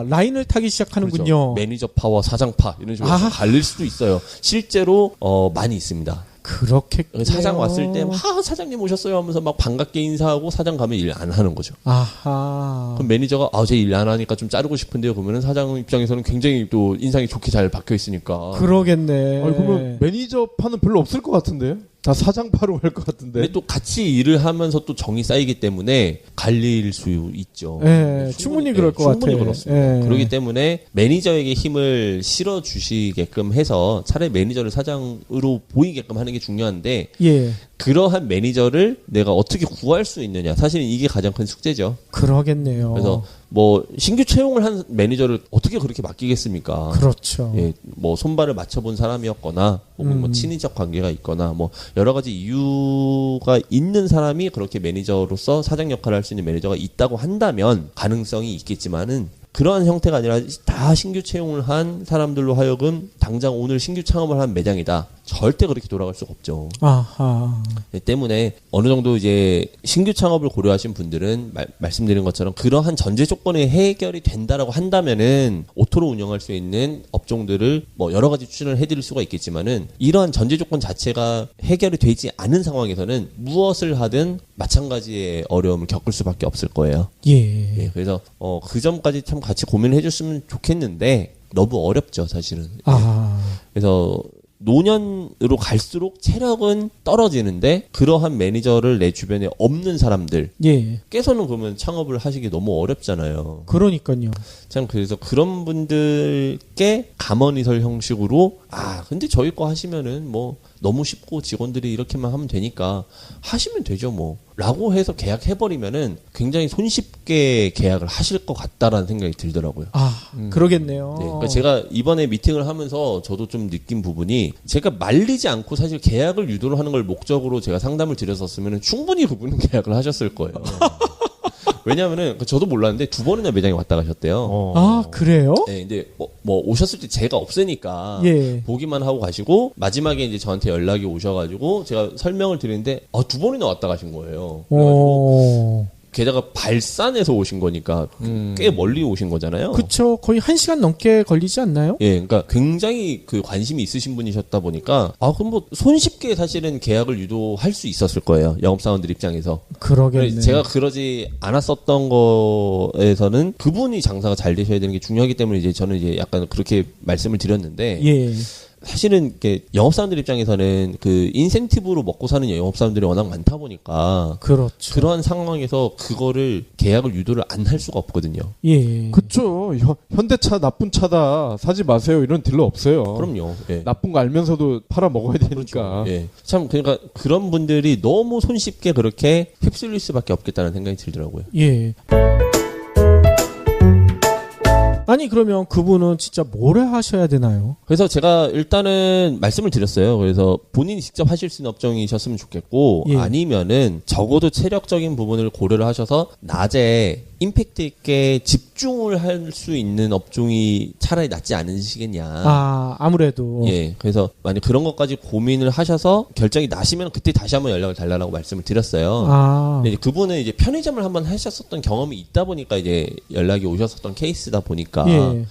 라인을 타기 시작하는군요. 그렇죠. 매니저 파와 사장 파 이런 식으로 갈릴 수도 있어요. 실제로 많이 있습니다. 그렇겠군요. 사장 왔을 때 사장님 오셨어요 하면서 막 반갑게 인사하고 사장 가면 일 안 하는 거죠. 아하. 그럼 매니저가 제 일 안 하니까 좀 자르고 싶은데요. 그러면은 사장 입장에서는 굉장히 또 인상이 좋게 잘 박혀 있으니까. 그러겠네. 그러면 매니저 파는 별로 없을 것 같은데요? 다 사장파로 할 것 같은데. 근데 또 같이 일을 하면서 또 정이 쌓이기 때문에 갈릴 수 있죠. 네, 충분히 그럴 것 충분히 같아요. 그렇습니다. 네. 그렇기 때문에 매니저에게 힘을 실어 주시게끔 해서 차라리 매니저를 사장으로 보이게끔 하는 게 중요한데 예. 그러한 매니저를 내가 어떻게 구할 수 있느냐. 사실은 이게 가장 큰 숙제죠. 그러겠네요. 그래서 뭐 신규 채용을 한 매니저를 어떻게 그렇게 맡기겠습니까? 그렇죠. 예, 뭐 손발을 맞춰본 사람이었거나 혹은 뭐 친인척 관계가 있거나 뭐 여러 가지 이유가 있는 사람이 그렇게 매니저로서 사장 역할을 할 수 있는 매니저가 있다고 한다면 가능성이 있겠지만은 그러한 형태가 아니라 다 신규 채용을 한 사람들로 하여금 당장 오늘 신규 창업을 한 매장이다. 절대 그렇게 돌아갈 수가 없죠. 아하. 때문에 어느 정도 이제 신규 창업을 고려하신 분들은 말씀드린 것처럼 그러한 전제 조건이 해결이 된다라고 한다면은 오토로 운영할 수 있는 업종들을 뭐 여러 가지 추천을 해드릴 수가 있겠지만은 이러한 전제 조건 자체가 해결이 되지 않은 상황에서는 무엇을 하든 마찬가지의 어려움을 겪을 수밖에 없을 거예요. 예. 예, 그래서 그 점까지 참 같이 고민을 해줬으면 좋겠는데 너무 어렵죠, 사실은. 그래서 노년으로 갈수록 체력은 떨어지는데 그러한 매니저를 내 주변에 없는 사람들 께서는 그러면 창업을 하시기 너무 어렵잖아요. 그러니까요. 참 그래서 그런 분들께 감언이설 형식으로 근데 저희 거 하시면은 뭐 너무 쉽고 직원들이 이렇게만 하면 되니까 하시면 되죠 뭐 라고 해서 계약해버리면은 굉장히 손쉽게 계약을 하실 것 같다라는 생각이 들더라고요. 그러겠네요. 네, 그러니까 제가 이번에 미팅을 하면서 저도 좀 느낀 부분이 제가 말리지 않고 사실 계약을 유도를 하는 걸 목적으로 제가 상담을 드렸었으면 충분히 그분은 계약을 하셨을 거예요. 왜냐면은 저도 몰랐는데 2번이나 매장에 왔다 가셨대요. 그래요? 네, 근데 뭐 오셨을 때 제가 없으니까 보기만 하고 가시고 마지막에 이제 저한테 연락이 오셔가지고 제가 설명을 드리는데 2번이나 왔다 가신 거예요. 그래가지고 게다가 발산에서 오신 거니까 꽤 멀리 오신 거잖아요. 그쵸. 거의 1시간 넘게 걸리지 않나요? 예, 그러니까 굉장히 그 관심이 있으신 분이셨다 보니까 그럼 뭐 손쉽게 사실은 계약을 유도할 수 있었을 거예요. 영업사원들 입장에서. 그러겠네. 제가 그러지 않았었던 거에서는 그분이 장사가 잘 되셔야 되는 게 중요하기 때문에 이제 저는 이제 약간 그렇게 말씀을 드렸는데 사실은 이렇게 영업사원들 입장에서는 그 인센티브로 먹고 사는 영업사원들이 워낙 많다 보니까 그렇죠. 그러한 상황에서 그거를 계약을 유도를 안 할 수가 없거든요. 그쵸. 현대차 나쁜 차다 사지 마세요 이런 딜러 없어요. 그럼요. 예. 나쁜 거 알면서도 팔아 먹어야 되니까. 예. 참 그러니까 그런 분들이 너무 손쉽게 그렇게 휩쓸릴 수밖에 없겠다는 생각이 들더라고요. 아니 그러면 그분은 진짜 뭘 하셔야 되나요? 그래서 제가 일단은 말씀을 드렸어요. 그래서 본인이 직접 하실 수 있는 업종이셨으면 좋겠고 아니면은 적어도 체력적인 부분을 고려를 하셔서 낮에 임팩트 있게 집중을 할 수 있는 업종이 차라리 낫지 않으시겠냐. 아무래도. 예. 그래서 만약 그런 것까지 고민을 하셔서 결정이 나시면 그때 다시 한번 연락을 달라고 말씀을 드렸어요. 근데 이제 그분은 이제 편의점을 한번 하셨었던 경험이 있다 보니까 이제 연락이 오셨었던 케이스다 보니까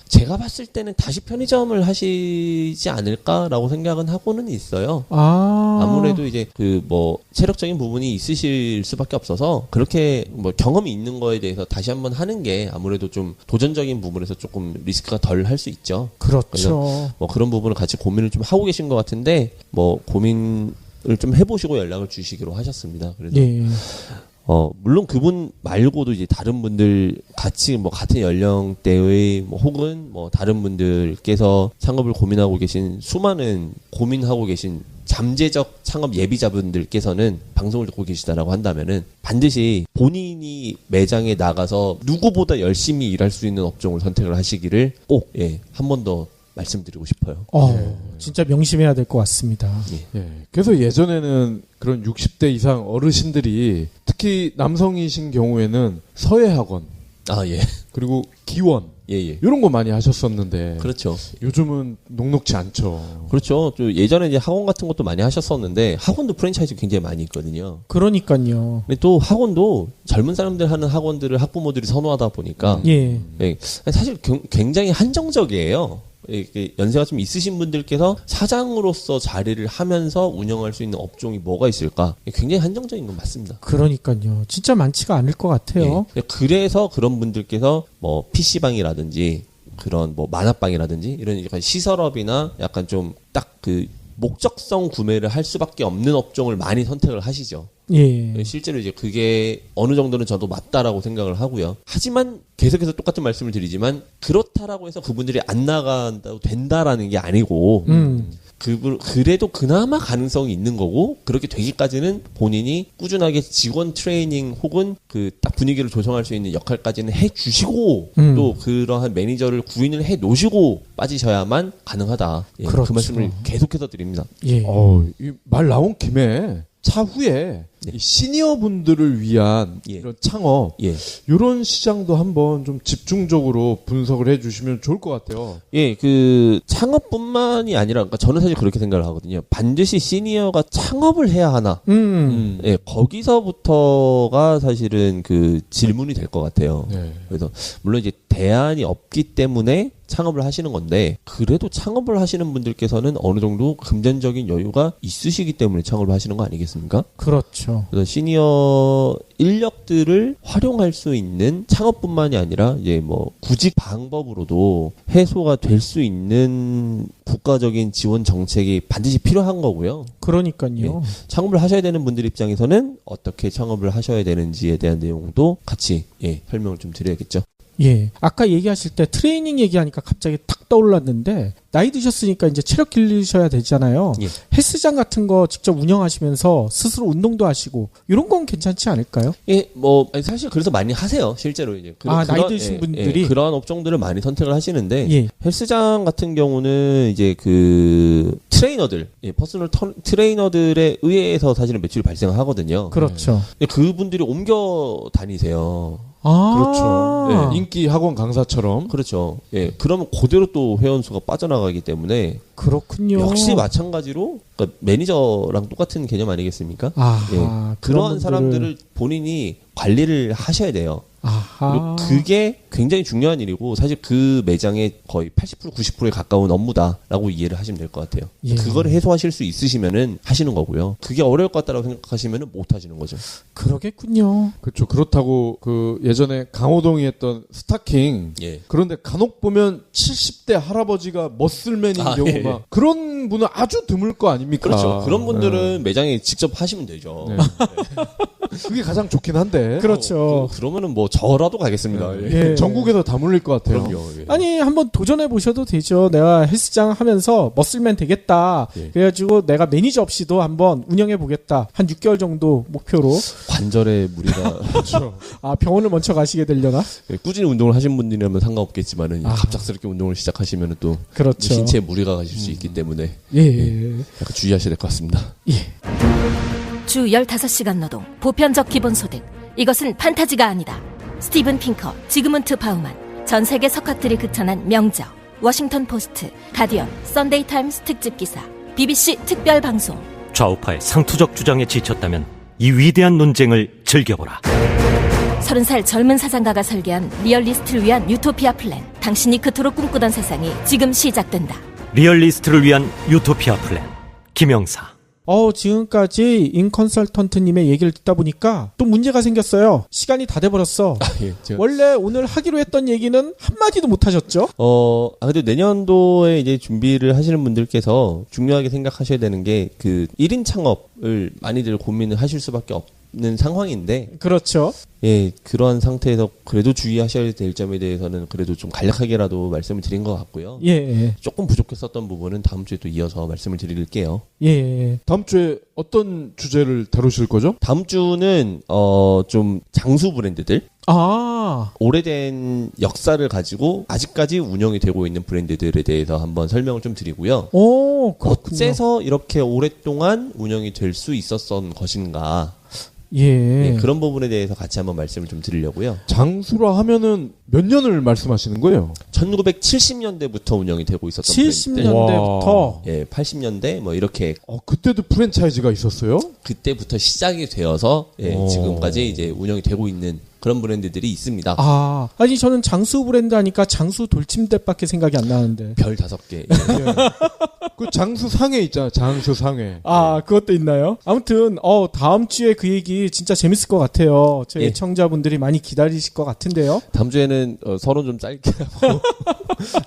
제가 봤을 때는 다시 편의점을 하시지 않을까라고 생각은 하고는 있어요. 아무래도 이제 그 뭐 체력적인 부분이 있으실 수밖에 없어서 그렇게 뭐 경험이 있는 거에 대해서 다시 한번 하는 게 아무래도 좀 도전적인 부분에서 조금 리스크가 덜 할 수 있죠. 그렇죠. 뭐 그런 부분을 같이 고민을 좀 하고 계신 것 같은데 뭐 고민 좀 해보시고 연락을 주시기로 하셨습니다. 그래서 예. 물론 그분 말고도 이제 다른 분들 같이 뭐 같은 연령대의 뭐 혹은 뭐 다른 분들께서 창업을 고민하고 계신 수많은 고민하고 계신 잠재적 창업 예비자분들께서는 방송을 듣고 계시다라고 한다면은 반드시 본인이 매장에 나가서 누구보다 열심히 일할 수 있는 업종을 선택을 하시기를 꼭 한 번 더 말씀드리고 싶어요. 진짜 명심해야 될 것 같습니다. 예. 그래서 예전에는 그런 60대 이상 어르신들이 특히 남성이신 경우에는 서예학원, 예. 그리고 기원, 예. 이런 거 많이 하셨었는데 그렇죠. 요즘은 녹록지 않죠. 그렇죠. 또 예전에 이제 학원 같은 것도 많이 하셨었는데 학원도 프랜차이즈 굉장히 많이 있거든요. 그러니까요. 근데 또 학원도 젊은 사람들 하는 학원들을 학부모들이 선호하다 보니까 예. 사실 굉장히 한정적이에요. 이렇게 연세가 좀 있으신 분들께서 사장으로서 자리를 하면서 운영할 수 있는 업종이 뭐가 있을까? 굉장히 한정적인 건 맞습니다. 그러니까요. 진짜 많지가 않을 것 같아요. 예. 그래서 그런 분들께서 뭐 PC방이라든지 그런 뭐 만화방이라든지 이런 약간 시설업이나 약간 좀 딱 그 목적성 구매를 할 수밖에 없는 업종을 많이 선택을 하시죠. 예. 실제로 이제 그게 어느 정도는 저도 맞다라고 생각을 하고요. 하지만 계속해서 똑같은 말씀을 드리지만 그렇다라고 해서 그분들이 안 나간다고 된다라는 게 아니고 그래도 그나마 가능성이 있는 거고 그렇게 되기까지는 본인이 꾸준하게 직원 트레이닝 혹은 그 딱 분위기를 조성할 수 있는 역할까지는 해주시고 또 그러한 매니저를 구인을 해 놓으시고 빠지셔야만 가능하다. 그렇죠. 그 말씀을 계속해서 드립니다. 예. 이 말 나온 김에 차후에 이 시니어 분들을 위한 이런 창업 이런 시장도 한번 좀 집중적으로 분석을 해주시면 좋을 것 같아요. 예, 그 창업뿐만이 아니라 그러니까 저는 사실 그렇게 생각을 하거든요. 반드시 시니어가 창업을 해야 하나? 예, 거기서부터가 사실은 그 질문이 될 것 같아요. 네. 그래서 물론 이제 대안이 없기 때문에 창업을 하시는 건데 그래도 창업을 하시는 분들께서는 어느 정도 금전적인 여유가 있으시기 때문에 창업을 하시는 거 아니겠습니까? 그렇죠. 그래서 시니어 인력들을 활용할 수 있는 창업뿐만이 아니라 이제 뭐 구직 방법으로도 해소가 될 수 있는 국가적인 지원 정책이 반드시 필요한 거고요. 그러니까요. 창업을 하셔야 되는 분들 입장에서는 어떻게 창업을 하셔야 되는지에 대한 내용도 같이 설명을 좀 드려야겠죠. 예. 아까 얘기하실 때 트레이닝 얘기하니까 갑자기 탁 떠올랐는데 나이 드셨으니까 이제 체력 길리셔야 되잖아요. 예. 헬스장 같은 거 직접 운영하시면서 스스로 운동도 하시고 이런 건 괜찮지 않을까요? 예, 뭐 아니, 사실 그래서 많이 하세요. 실제로 이제 나이 드신 분들이 그러한 업종들을 많이 선택을 하시는데 예. 헬스장 같은 경우는 이제 그 트레이너들, 퍼스널 트레이너들에 의해서 사실은 매출이 발생하거든요. 그렇죠. 근데 그분들이 옮겨 다니세요. 그렇죠. 인기 학원 강사처럼. 그렇죠. 예. 그러면 그대로 또 회원수가 빠져나가기 때문에 그렇군요. 역시 마찬가지로 그러니까 매니저랑 똑같은 개념 아니겠습니까? 아하, 그런 사람들을 본인이 관리를 하셔야 돼요. 아하. 그리고 그게 굉장히 중요한 일이고 사실 그 매장의 거의 80% 90%에 가까운 업무다라고 이해를 하시면 될 것 같아요. 예. 그거를 해소하실 수 있으시면은 하시는 거고요. 그게 어려울 것 같다라고 생각하시면은 못 하시는 거죠. 그러겠군요. 그렇죠. 그렇다고 그 예전에 강호동이 했던 스타킹 그런데 간혹 보면 70대 할아버지가 머슬맨인 경우 막 그런 분은 아주 드물 거 아닙니까? 그렇죠. 그런 분들은 매장에 직접 하시면 되죠. 네. 그게 가장 좋긴 한데. 그렇죠. 그러면은 뭐 저라도 가겠습니다. 예. 전국에서 다 몰릴 것 같아요. 그럼요. 아니 한번 도전해 보셔도 되죠. 내가 헬스장 하면서 머슬맨 되겠다. 그래가지고 내가 매니저 없이도 한번 운영해 보겠다. 한 6개월 정도 목표로. 관절에 무리가 그렇죠. 병원을 먼저 가시게 되려나? 꾸준히 운동을 하신 분들이라면 상관없겠지만은 갑작스럽게 운동을 시작하시면은 또 그렇죠. 신체에 무리가 가실 수 있기 때문에 약간 주의하셔야 될 것 같습니다. 주 15시간 노동, 보편적 기본소득. 이것은 판타지가 아니다. 스티븐 핑커, 지그문트 바우만. 전 세계 석학들이 극찬한 명작. 워싱턴 포스트, 가디언, 썬데이 타임스 특집 기사, BBC 특별 방송. 좌우파의 상투적 주장에 지쳤다면 이 위대한 논쟁을 즐겨보라. 30살 젊은 사장가가 설계한 리얼리스트를 위한 유토피아 플랜. 당신이 그토록 꿈꾸던 세상이 지금 시작된다. 리얼리스트를 위한 유토피아 플랜. 김영사. 지금까지 인컨설턴트님의 얘기를 듣다 보니까 또 문제가 생겼어요. 시간이 다 돼버렸어. 예, 원래 오늘 하기로 했던 얘기는 한마디도 못 하셨죠? 그래도 내년도에 이제 준비를 하시는 분들께서 중요하게 생각하셔야 되는 게 그 1인 창업을 많이들 고민을 하실 수밖에 없는 상황인데. 그렇죠. 예, 그러한 상태에서 그래도 주의하셔야 될 점에 대해서는 그래도 좀 간략하게라도 말씀을 드린 것 같고요. 예. 조금 부족했었던 부분은 다음 주에 또 이어서 말씀을 드릴게요. 예. 다음 주에 어떤 주제를 다루실 거죠? 다음 주는 좀 장수 브랜드들, 오래된 역사를 가지고 아직까지 운영이 되고 있는 브랜드들에 대해서 한번 설명을 좀 드리고요. 그렇군요. 어째서 이렇게 오랫동안 운영이 될 수 있었던 것인가. 예. 그런 부분에 대해서 같이 한번 말씀을 좀 드리려고요. 장수라 하면은 몇 년을 말씀하시는 거예요? 1970년대부터 운영이 되고 있었던 브랜드들. 70년대부터. 예, 80년대 뭐 이렇게 그때도 프랜차이즈가 있었어요? 그때부터 시작이 되어서 지금까지 이제 운영이 되고 있는 그런 브랜드들이 있습니다. 아니 저는 장수 브랜드 하니까 장수 돌침대밖에 생각이 안 나는데. 별 5개. 예. 그 장수 상회 있잖아. 장수 상회. 그것도 있나요? 아무튼 다음 주에 그 얘기 진짜 재밌을 것 같아요. 저희 애청자분들이 많이 기다리실 것 같은데요. 다음 주에는 서로 좀 짧게 하고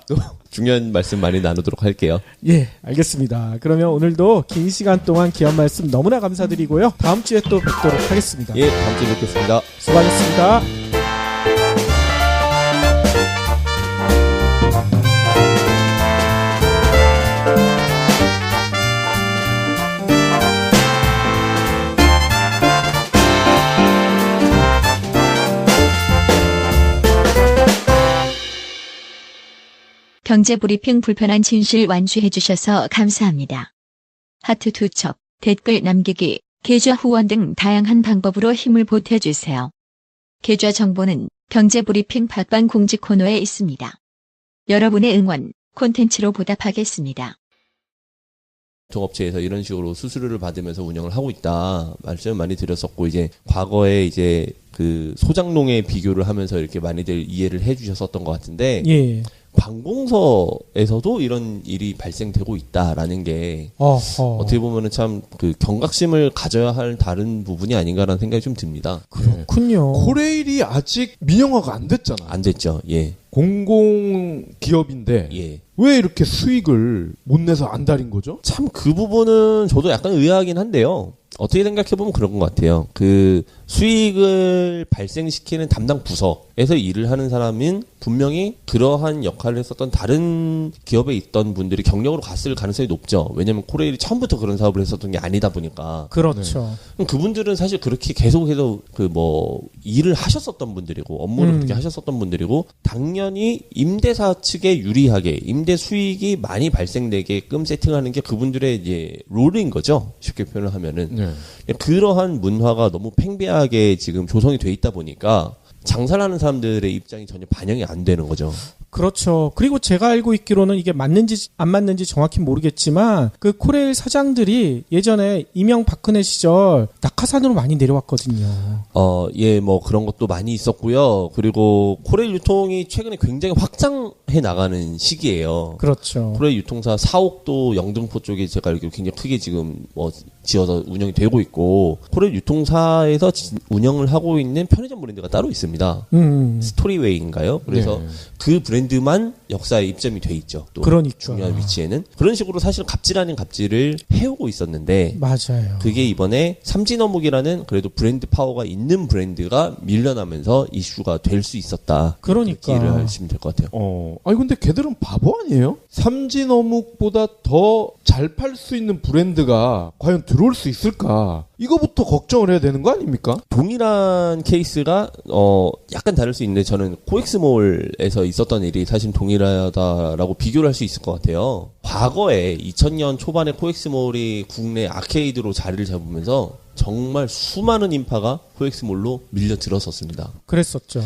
또 중요한 말씀 많이 나누도록 할게요. 예, 알겠습니다. 그러면 오늘도 긴 시간 동안 귀한 말씀 너무나 감사드리고요. 다음 주에 또 뵙도록 하겠습니다. 예, 다음 주에 뵙겠습니다. 수고하셨습니다. 경제브리핑 불편한 진실 완주해 주셔서 감사합니다. 하트 투첩, 댓글 남기기, 계좌 후원 등 다양한 방법으로 힘을 보태주세요. 계좌 정보는 경제브리핑 팟빵 공지 코너에 있습니다. 여러분의 응원, 콘텐츠로 보답하겠습니다. 동업체에서 이런 식으로 수수료를 받으면서 운영을 하고 있다 말씀을 많이 드렸었고, 이제 과거에 이제 그 소장농에 비교를 하면서 이렇게 많이들 이해를 해주셨었던 것 같은데, 관공서에서도 이런 일이 발생되고 있다라는 게 어떻게 보면은 참 그 경각심을 가져야 할 다른 부분이 아닌가라는 생각이 좀 듭니다. 그렇군요. 코레일이 아직 민영화가 안 됐잖아요. 안 됐죠. 예. 공공기업인데 왜 이렇게 수익을 못 내서 안달인 거죠? 참 그 부분은 저도 약간 의아하긴 한데요. 어떻게 생각해보면 그런 것 같아요. 그 수익을 발생시키는 담당 부서에서 일을 하는 사람은 분명히 그러한 역할을 했었던 다른 기업에 있던 분들이 경력으로 갔을 가능성이 높죠. 왜냐하면 코레일이 처음부터 그런 사업을 했었던 게 아니다 보니까. 그렇죠. 그럼 그분들은 사실 그렇게 계속해서 그 뭐 일을 하셨었던 분들이고 업무를 그렇게 하셨었던 분들이고, 당연히 임대사 측에 유리하게 임대 수익이 많이 발생되게끔 세팅하는 게 그분들의 이제 롤인 거죠. 쉽게 표현을 하면은. 그러한 문화가 너무 팽배하게 지금 조성이 돼 있다 보니까 장사를 하는 사람들의 입장이 전혀 반영이 안 되는 거죠. 그렇죠. 그리고 제가 알고 있기로는 이게 맞는지 안 맞는지 정확히 모르겠지만 그 코레일 사장들이 예전에 이명박근혜 시절 낙하산으로 많이 내려왔거든요. 예, 뭐 그런 것도 많이 있었고요. 그리고 코레일 유통이 최근에 굉장히 확장해 나가는 시기예요. 그렇죠. 코레일 유통사 사옥도 영등포 쪽에 제가 알기로 굉장히 크게 지금 지어서 운영이 되고 있고, 코레일 유통사에서 운영을 하고 있는 편의점 브랜드가 따로 있습니다. 스토리웨이인가요? 그래서 그 브랜드만 역사에 입점이 돼 있죠. 또 그러니까. 중요한 위치에는. 그런 식으로 사실 갑질 아닌 갑질을 해오고 있었는데, 맞아요. 그게 이번에 삼진어묵이라는 그래도 브랜드 파워가 있는 브랜드가 밀려나면서 이슈가 될 수 있었다. 그러니까. 이해를 하시면 될 것 같아요. 아니 근데 걔들은 바보 아니에요? 삼진어묵보다 더 잘 팔 수 있는 브랜드가 과연 들어올 수 있을까? 이거부터 걱정을 해야 되는 거 아닙니까? 동일한 케이스가 약간 다를 수 있는데, 저는 코엑스몰에서 있었던 일이 사실 동일하다라고 비교를 할 수 있을 것 같아요. 과거에 2000년 초반에 코엑스몰이 국내 아케이드로 자리를 잡으면서 정말 수많은 인파가 코엑스몰로 밀려 들었었습니다. 그랬었죠.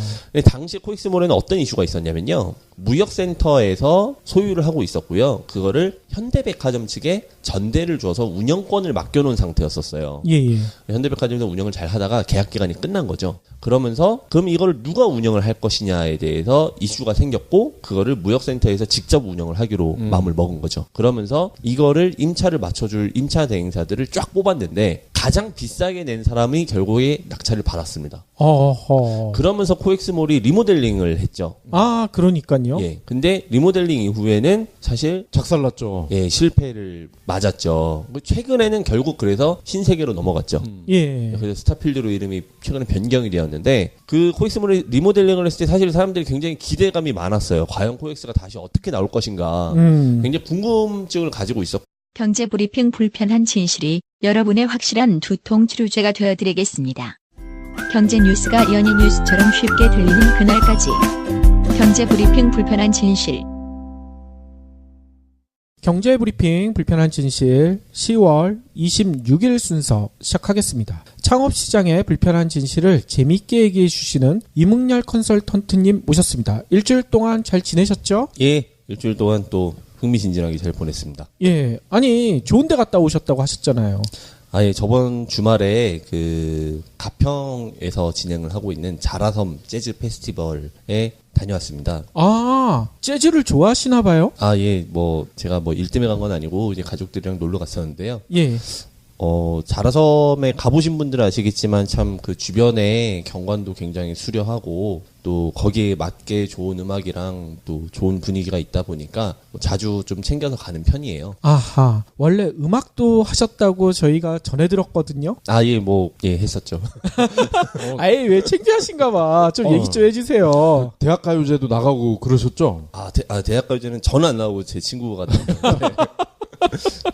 당시 코엑스몰에는 어떤 이슈가 있었냐면요. 무역센터에서 소유를 하고 있었고요. 그거를 현대백화점 측에 전대를 줘서 운영권을 맡겨놓은 상태였었어요. 예. 예. 현대백화점에서 운영을 잘 하다가 계약 기간이 끝난 거죠. 그러면서 그럼 이걸 누가 운영을 할 것이냐에 대해서 이슈가 생겼고 그거를 무역센터에서 직접 운영을 하기로 마음을 먹은 거죠. 그러면서 이거를 임차를 맞춰줄 임차 대행사들을 쫙 뽑았는데 가장 비싸게 낸 사람이 결국에 낙찰을 받았습니다. 어허. 그러면서 코엑스몰이 리모델링을 했죠. 아, 그러니까요. 예. 근데 리모델링 이후에는 사실 작살났죠. 예, 실패를 맞았죠. 최근에는 결국 그래서 신세계로 넘어갔죠. 예. 그래서 스타필드로 이름이 최근에 변경이 되었는데 그 코엑스몰이 리모델링을 했을 때 사실 사람들이 굉장히 기대감이 많았어요. 과연 코엑스가 다시 어떻게 나올 것인가. 굉장히 궁금증을 가지고 있었고 경제브리핑 불편한 진실이 여러분의 확실한 두통 치료제가 되어드리겠습니다. 경제 뉴스가 연예 뉴스처럼 쉽게 들리는 그날까지. 경제브리핑 불편한 진실. 경제브리핑 불편한 진실 10월 26일 순서 시작하겠습니다. 창업시장의 불편한 진실을 재미있게 얘기해 주시는 이문열 컨설턴트님 모셨습니다. 일주일 동안 잘 지내셨죠? 예, 일주일 동안 또 흥미진진하게 잘 보냈습니다. 예. 아니, 좋은 데 갔다 오셨다고 하셨잖아요. 아, 예, 저번 주말에 그 가평에서 진행을 하고 있는 자라섬 재즈 페스티벌에 다녀왔습니다. 아, 재즈를 좋아하시나 봐요? 아, 예, 뭐 제가 뭐 일 때문에 간 건 아니고 이제 가족들이랑 놀러 갔었는데요. 예. 자라섬에 가보신 분들은 아시겠지만 참 그 주변에 경관도 굉장히 수려하고 또 거기에 맞게 좋은 음악이랑 또 좋은 분위기가 있다 보니까 자주 좀 챙겨서 가는 편이에요. 아하. 원래 음악도 하셨다고 저희가 전해 들었거든요. 아, 예, 뭐, 예, 했었죠. 아예 왜 창피하신가 봐. 좀 얘기 좀 해주세요. 대학가요제도 나가고 그러셨죠? 대학가요제는 저는 안 나오고 제 친구가 나왔는데.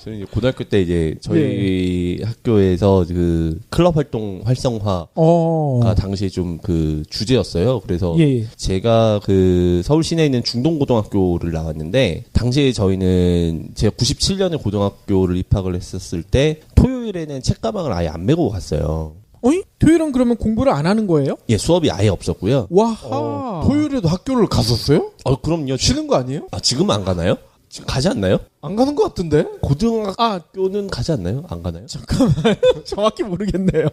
저는 이제 고등학교 때 이제 저희 학교에서 그 클럽 활동 활성화가 당시에 좀 그 주제였어요. 그래서 제가 그 서울 시내에 있는 중동고등학교를 나왔는데 당시에 저희는 제가 97년에 고등학교를 입학을 했었을 때 토요일에는 책가방을 아예 안 메고 갔어요. 어이? 토요일은 그러면 공부를 안 하는 거예요? 예, 수업이 아예 없었고요. 와하. 토요일에도 학교를 갔었어요? 그럼요. 쉬는 거 아니에요? 지금 안 가나요? 지금 가지 않나요? 안 가는 것 같은데? 고등학교는 가지 않나요? 안 가나요? 잠깐만. 정확히 모르겠네요.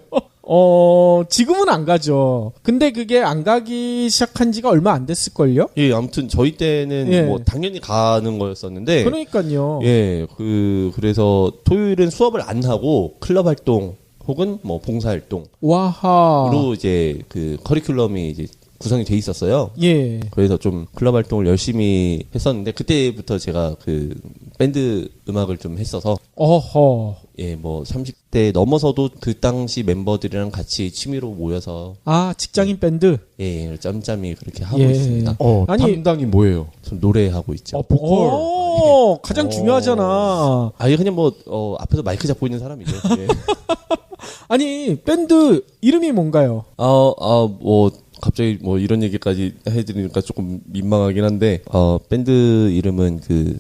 지금은 안 가죠. 근데 그게 안 가기 시작한 지가 얼마 안 됐을걸요? 예, 아무튼 저희 때는 예. 뭐 당연히 가는 거였었는데. 그러니까요. 예, 그래서 토요일은 수업을 안 하고 클럽 활동 혹은 뭐 봉사 활동으로 와하. 이제 그 커리큘럼이 이제 구성이 돼 있었어요. 예. 그래서 좀 클럽 활동을 열심히 했었는데 그때부터 제가 그 밴드 음악을 좀 했어서 어허. 예, 뭐 30대 넘어서도 그 당시 멤버들이랑 같이 취미로 모여서 직장인 밴드. 예, 짬짬이 그렇게 하고 예. 있습니다. 아니, 담당이 뭐예요? 전 노래하고 있죠. 보컬. 가장 중요하잖아. 아예 그냥 뭐 앞에서 마이크 잡고 있는 사람이죠. 예. 아니, 밴드 이름이 뭔가요? 뭐 갑자기 뭐 이런 얘기까지 해드리니까 조금 민망하긴 한데 밴드 이름은 그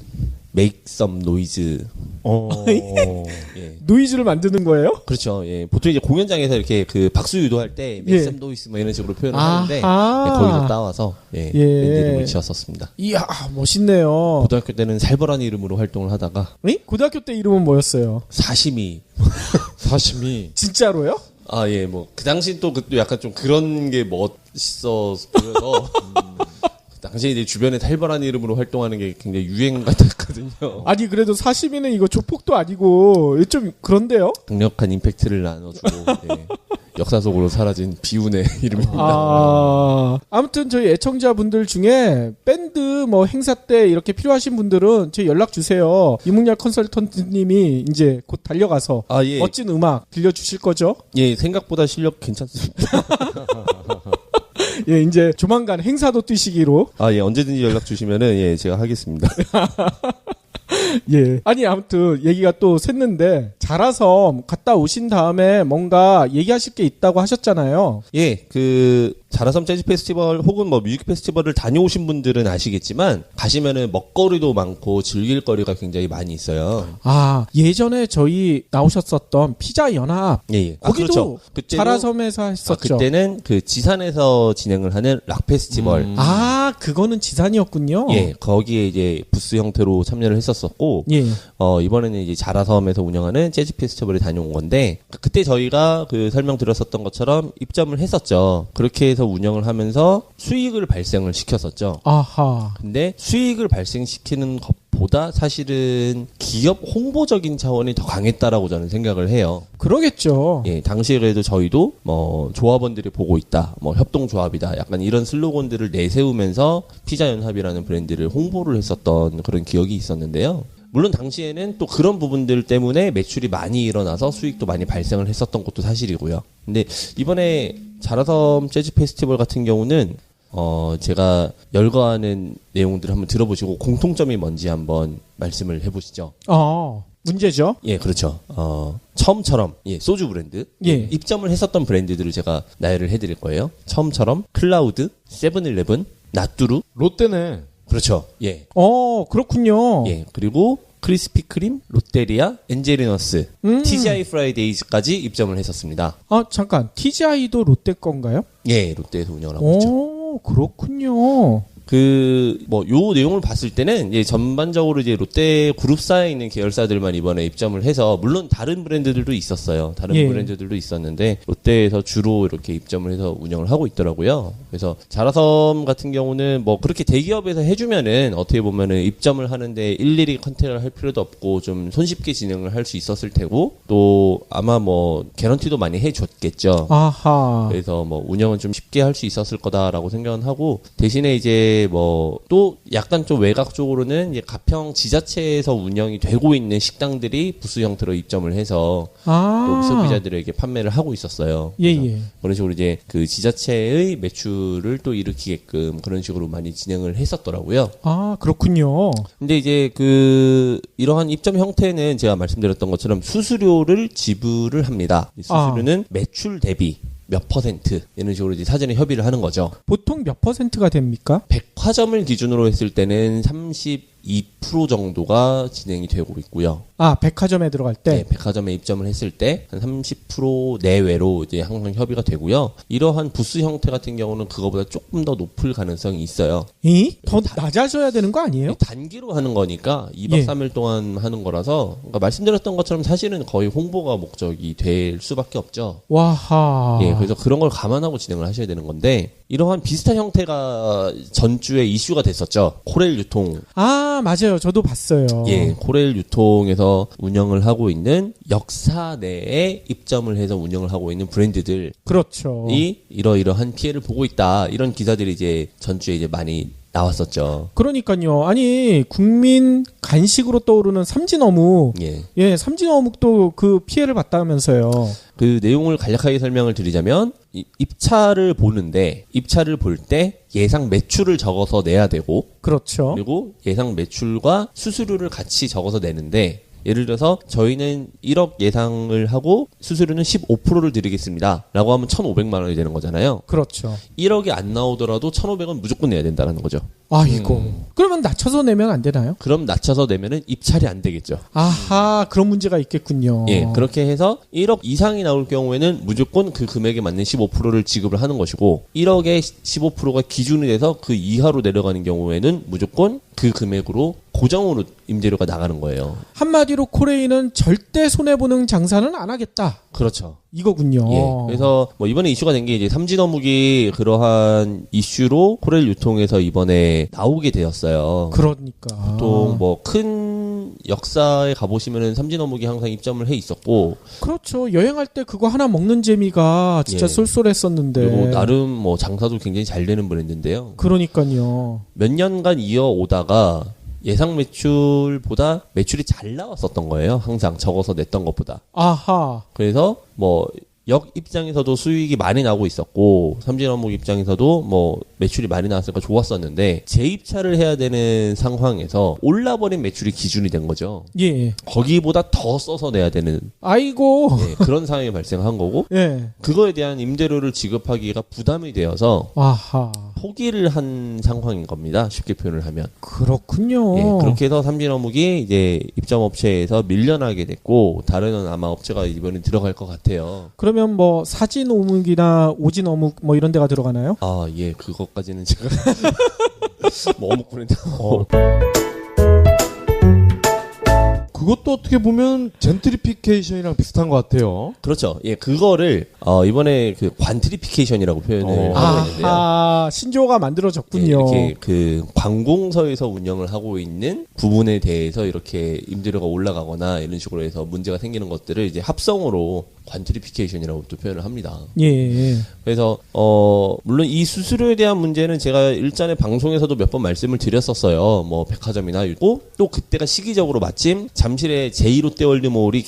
Make Some Noise. 예. 노이즈를 만드는 거예요? 그렇죠. 예. 보통 이제 공연장에서 이렇게 그 박수 유도할 때 Make Some Noise 뭐 이런 식으로 표현을 하는데 예, 거기서 따와서 밴드 이름을 지었었습니다. 이야, 멋있네요. 고등학교 때는 살벌한 이름으로 활동을 하다가 고등학교 때 이름은 뭐였어요? 사시미. 진짜로요? 예, 뭐, 그 당시 또 약간 좀 그런 게 멋있어 보여서, 당시에 이제 주변에 살벌한 이름으로 활동하는 게 굉장히 유행 같았거든요. 아니, 그래도 사시미는 이거 조폭도 아니고, 좀 그런데요? 강력한 임팩트를 나눠주고, 예, 역사 속으로 사라진 비운의 이름입니다. 아무튼 저희 애청자분들 중에 밴드 뭐 행사 때 이렇게 필요하신 분들은 저희 연락 주세요. 이문열 컨설턴트님이 이제 곧 달려가서 예. 멋진 음악 들려주실 거죠? 예, 생각보다 실력 괜찮습니다. 예, 이제 조만간 행사도 뛰시기로. 예, 언제든지 연락 주시면은, 예, 제가 하겠습니다. 예. 아니, 아무튼, 얘기가 또 샜는데, 자라섬 갔다 오신 다음에 뭔가 얘기하실 게 있다고 하셨잖아요. 예, 자라섬 재즈 페스티벌 혹은 뭐 뮤직 페스티벌을 다녀오신 분들은 아시겠지만 가시면은 먹거리도 많고 즐길 거리가 굉장히 많이 있어요. 아, 예전에 저희 나오셨었던 피자 연합. 예. 거기도 그렇죠. 자라섬에서 했었죠. 그때는 그 지산에서 진행을 하는 락 페스티벌. 아, 그거는 지산이었군요. 예, 거기에 이제 부스 형태로 참여를 했었었고, 예. 이번에는 이제 자라섬에서 운영하는 재즈 페스티벌에 다녀온 건데, 그때 저희가 그 설명드렸었던 것처럼 입점을 했었죠. 그렇게 해서 운영을 하면서 수익을 발생을 시켰었죠. 아하. 근데 수익을 발생시키는 것보다 사실은 기업 홍보적인 차원이 더 강했다라고 저는 생각을 해요. 그러겠죠. 예, 당시에 그래도 저희도 뭐 조합원들이 보고 있다, 뭐 협동조합이다, 약간 이런 슬로건들을 내세우면서 피자연합이라는 브랜드를 홍보를 했었던 그런 기억이 있었는데요. 물론 당시에는 또 그런 부분들 때문에 매출이 많이 일어나서 수익도 많이 발생을 했었던 것도 사실이고요. 근데 이번에 자라섬 재즈 페스티벌 같은 경우는 제가 열거하는 내용들을 한번 들어보시고 공통점이 뭔지 한번 말씀을 해보시죠. 문제죠. 예, 그렇죠. 처음처럼, 예, 소주 브랜드. 예. 입점을 했었던 브랜드들을 제가 나열을 해드릴 거예요. 처음처럼, 클라우드, 세븐일레븐, 나뚜루. 롯데네. 그렇죠. 예. 그렇군요. 예, 그리고 크리스피 크림, 롯데리아, 엔젤리너스, TGI 프라이데이즈까지 입점을 했었습니다. 잠깐. TGI도 롯데 건가요? 예, 롯데에서 운영을 하고 있죠. 그렇군요. 요 내용을 봤을 때는, 예, 전반적으로 이제 롯데 그룹사에 있는 계열사들만 이번에 입점을 해서, 물론 다른 브랜드들도 있었어요. 다른 예. 브랜드들도 있었는데, 롯데에서 주로 이렇게 입점을 해서 운영을 하고 있더라고요. 그래서 자라섬 같은 경우는 뭐 그렇게 대기업에서 해주면은 어떻게 보면은 입점을 하는데 일일이 컨택을 할 필요도 없고 좀 손쉽게 진행을 할 수 있었을 테고, 또 아마 뭐 개런티도 많이 해줬겠죠. 아하. 그래서 뭐 운영은 좀 쉽게 할 수 있었을 거다라고 생각은 하고, 대신에 이제 뭐 또 약간 좀 외곽 쪽으로는 이제 가평 지자체에서 운영이 되고 있는 식당들이 부스 형태로 입점을 해서 또 소비자들에게 판매를 하고 있었어요. 예. 그런 식으로 이제 그 지자체의 매출을 또 일으키게끔 그런 식으로 많이 진행을 했었더라고요. 그렇군요. 근데 이제 이러한 입점 형태는 제가 말씀드렸던 것처럼 수수료를 지불을 합니다. 수수료는 매출 대비 몇 퍼센트 이런 식으로 이제 사전에 협의를 하는 거죠. 보통 몇 퍼센트가 됩니까? 백화점을 기준으로 했을 때는 32% 정도가 진행이 되고 있고요. 백화점에 들어갈 때? 네, 백화점에 입점을 했을 때 한 30% 내외로 이제 항상 협의가 되고요. 이러한 부스 형태 같은 경우는 그거보다 조금 더 높을 가능성이 있어요. 더 낮아져야 되는 거 아니에요? 단기로 하는 거니까 2박 3일 동안 하는 거라서, 그러니까 말씀드렸던 것처럼 사실은 거의 홍보가 목적이 될 수밖에 없죠. 와하. 예, 그래서 그런 걸 감안하고 진행을 하셔야 되는 건데, 이러한 비슷한 형태가 전주에 이슈가 됐었죠. 코레일 유통. 맞아요. 저도 봤어요. 예, 코레일 유통에서 운영을 하고 있는 역사 내에 입점을 해서 운영을 하고 있는 브랜드들이 그렇죠. 이러이러한 피해를 보고 있다. 이런 기사들이 이제 전주에 이제 많이 나왔었죠. 그러니까요. 아니, 국민 간식으로 떠오르는 삼진어묵. 예. 삼진어묵도 그 피해를 봤다면서요. 그 내용을 간략하게 설명을 드리자면, 입찰을 보는데, 입찰을 볼 때 예상 매출을 적어서 내야 되고, 그렇죠. 그리고 예상 매출과 수수료를 같이 적어서 내는데, 예를 들어서 저희는 1억 예상을 하고 수수료는 15%를 드리겠습니다 라고 하면 1,500만 원이 되는 거잖아요. 그렇죠. 1억이 안 나오더라도 1,500원 무조건 내야 된다는 거죠. 그러면 낮춰서 내면 안 되나요? 그럼 낮춰서 내면은 입찰이 안 되겠죠. 그런 문제가 있겠군요. 예, 그렇게 해서 1억 이상이 나올 경우에는 무조건 그 금액에 맞는 15%를 지급을 하는 것이고, 1억의 15%가 기준이 돼서 그 이하로 내려가는 경우에는 무조건 그 금액으로 고정으로 임대료가 나가는 거예요. 한마디로 코레이는 절대 손해보는 장사는 안 하겠다. 그렇죠. 이거군요. 예. 그래서 뭐 이번에 이슈가 된 게 이제 삼진어묵이 그러한 이슈로 코레일 유통에서 이번에 나오게 되었어요. 그러니까. 보통 뭐 큰 역사에 가보시면은 삼진어묵이 항상 입점을 해 있었고. 그렇죠. 여행할 때 그거 하나 먹는 재미가 진짜 쏠쏠했었는데. 그리고 나름 뭐 장사도 굉장히 잘 되는 브랜드인데요. 그러니까요. 몇 년간 이어오다가 예상 매출보다 매출이 잘 나왔었던 거예요. 항상 적어서 냈던 것보다. 아하. 그래서 뭐 역 입장에서도 수익이 많이 나고 있었고 삼진어묵 입장에서도 뭐 매출이 많이 나왔으니까 좋았었는데 재입찰을 해야 되는 상황에서 올라버린 매출이 기준이 된 거죠. 예. 거기보다 더 써서 내야 되는 아이고. 그런 상황이 발생한 거고 예. 그거에 대한 임대료를 지급하기가 부담이 되어서 아하. 포기를 한 상황인 겁니다. 쉽게 표현을 하면. 그렇군요. 예, 그렇게 해서 삼진어묵이 이제 입점업체에서 밀려나게 됐고 다른 아마 업체가 이번에 들어갈 것 같아요. 그러면 뭐 사진 어묵이나 오진 어묵 뭐 이런 데가 들어가나요? 아, 예, 그것까지는 제가 뭐 어묵 브랜드. 그것도 어떻게 보면 젠트리피케이션이랑 비슷한 것 같아요. 그렇죠. 예, 그거를 이번에 그 관트리피케이션이라고 표현을 하고 있는데요. 아하, 신조어가 만들어졌군요. 예, 이렇게 그 관공서에서 운영을 하고 있는 부분에 대해서 이렇게 임대료가 올라가거나 이런 식으로 해서 문제가 생기는 것들을 이제 합성어로 관트리피케이션이라고 또 표현을 합니다. 예. 그래서 물론 이 수수료에 대한 문제는 제가 일전에 방송에서도 몇 번 말씀을 드렸었어요. 뭐 백화점이나 있고 또 그때가 시기적으로 마침 잠실에 제2롯데월드몰이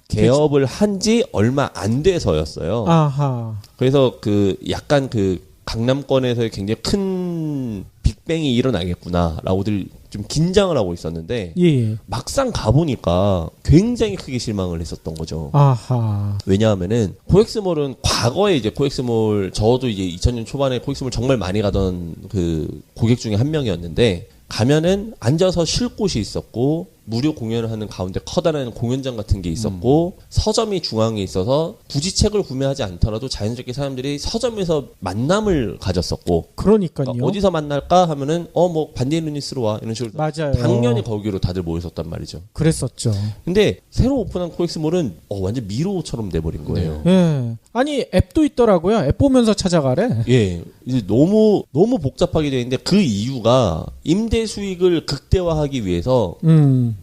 개업을 한 지 얼마 안 돼서였어요. 아하. 그래서 그 약간 그 강남권에서의 굉장히 큰 빅뱅이 일어나겠구나라고들 좀 긴장을 하고 있었는데 예. 막상 가보니까 굉장히 크게 실망을 했었던 거죠. 아하. 왜냐하면은 코엑스몰은 과거에 이제 코엑스몰 저도 이제 2000년 초반에 코엑스몰 정말 많이 가던 그 고객 중에 한 명이었는데 가면은 앉아서 쉴 곳이 있었고 무료 공연을 하는 가운데 커다란 공연장 같은 게 있었고 서점이 중앙에 있어서 굳이 책을 구매하지 않더라도 자연스럽게 사람들이 서점에서 만남을 가졌었고 그러니까요. 그러니까 어디서 만날까 하면은 뭐 반디누니스로 와 이런 식으로 맞아요. 당연히 거기로 다들 모였었단 말이죠. 그랬었죠. 근데 새로 오픈한 코엑스몰은 완전 미로처럼 돼버린 거예요. 예. 아니 앱도 있더라고요. 앱 보면서 찾아가래. 예, 이제 너무 복잡하게 되어 있는데 그 이유가 임대 수익을 극대화하기 위해서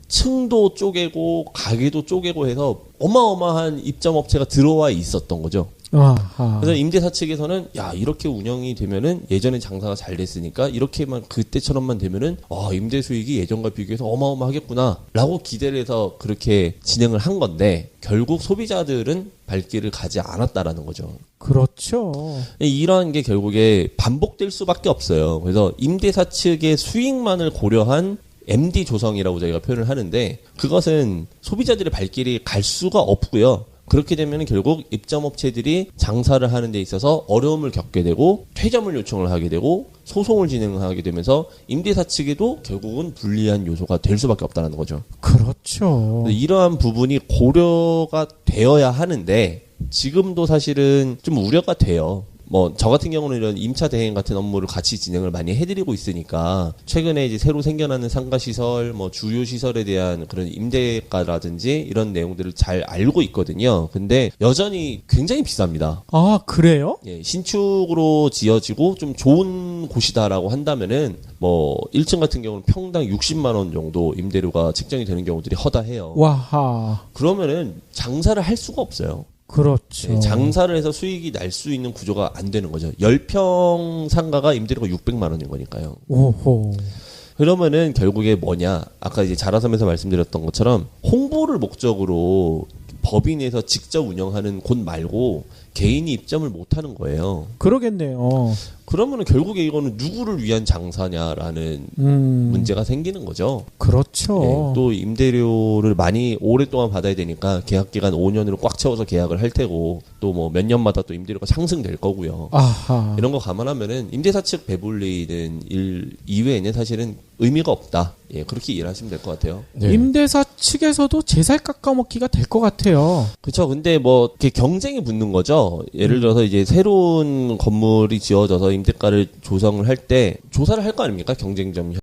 층도 쪼개고 가게도 쪼개고 해서 어마어마한 입점업체가 들어와 있었던 거죠. 아하. 그래서 임대사 측에서는 야 이렇게 운영이 되면은 예전에 장사가 잘 됐으니까 이렇게만 그때처럼만 되면은 임대 수익이 예전과 비교해서 어마어마하겠구나라고 기대를 해서 그렇게 진행을 한 건데 결국 소비자들은 발길을 가지 않았다라는 거죠. 그렇죠. 이러한 게 결국에 반복될 수밖에 없어요. 그래서 임대사 측의 수익만을 고려한 MD 조성이라고 저희가 표현을 하는데 그것은 소비자들의 발길이 갈 수가 없고요. 그렇게 되면 결국 입점업체들이 장사를 하는 데 있어서 어려움을 겪게 되고 퇴점을 요청을 하게 되고 소송을 진행하게 되면서 임대사 측에도 결국은 불리한 요소가 될 수밖에 없다는 거죠. 그렇죠. 이러한 부분이 고려가 되어야 하는데 지금도 사실은 좀 우려가 돼요. 저 같은 경우는 이런 임차 대행 같은 업무를 같이 진행을 많이 해드리고 있으니까 최근에 이제 새로 생겨나는 상가시설, 주요 시설에 대한 그런 임대가라든지 이런 내용들을 잘 알고 있거든요. 근데 여전히 굉장히 비쌉니다. 아, 그래요? 예, 신축으로 지어지고 좀 좋은 곳이다라고 한다면은 1층 같은 경우는 평당 60만 원 정도 임대료가 책정이 되는 경우들이 허다해요. 와하. 그러면은 장사를 할 수가 없어요. 그렇죠. 네, 장사를 해서 수익이 날 수 있는 구조가 안 되는 거죠. 10평 상가가 임대료가 600만 원인 거니까요. 오호. 그러면은 결국에 뭐냐? 아까 이제 자라섬에서 말씀드렸던 것처럼 홍보를 목적으로 법인에서 직접 운영하는 곳 말고 개인이 입점을 못 하는 거예요. 그러겠네요. 그러면은 결국에 이거는 누구를 위한 장사냐라는 문제가 생기는 거죠. 그렇죠. 네, 또 임대료를 많이 오랫동안 받아야 되니까 계약 기간 5년으로 꽉 채워서 계약을 할 테고 또 몇 년마다 또 임대료가 상승될 거고요. 아하. 이런 거 감안하면은 임대사 측 배불리는 일 이외에는 사실은 의미가 없다. 예, 그렇게 이해하시면 될 것 같아요. 네. 임대사 측에서도 제살 깎아먹기가 될 것 같아요. 그렇죠. 근데 이렇게 경쟁이 붙는 거죠. 예를 들어서 이제 새로운 건물이 지어져서 임대가를 조성을 할 때 조사를 할 거 아닙니까? 경쟁점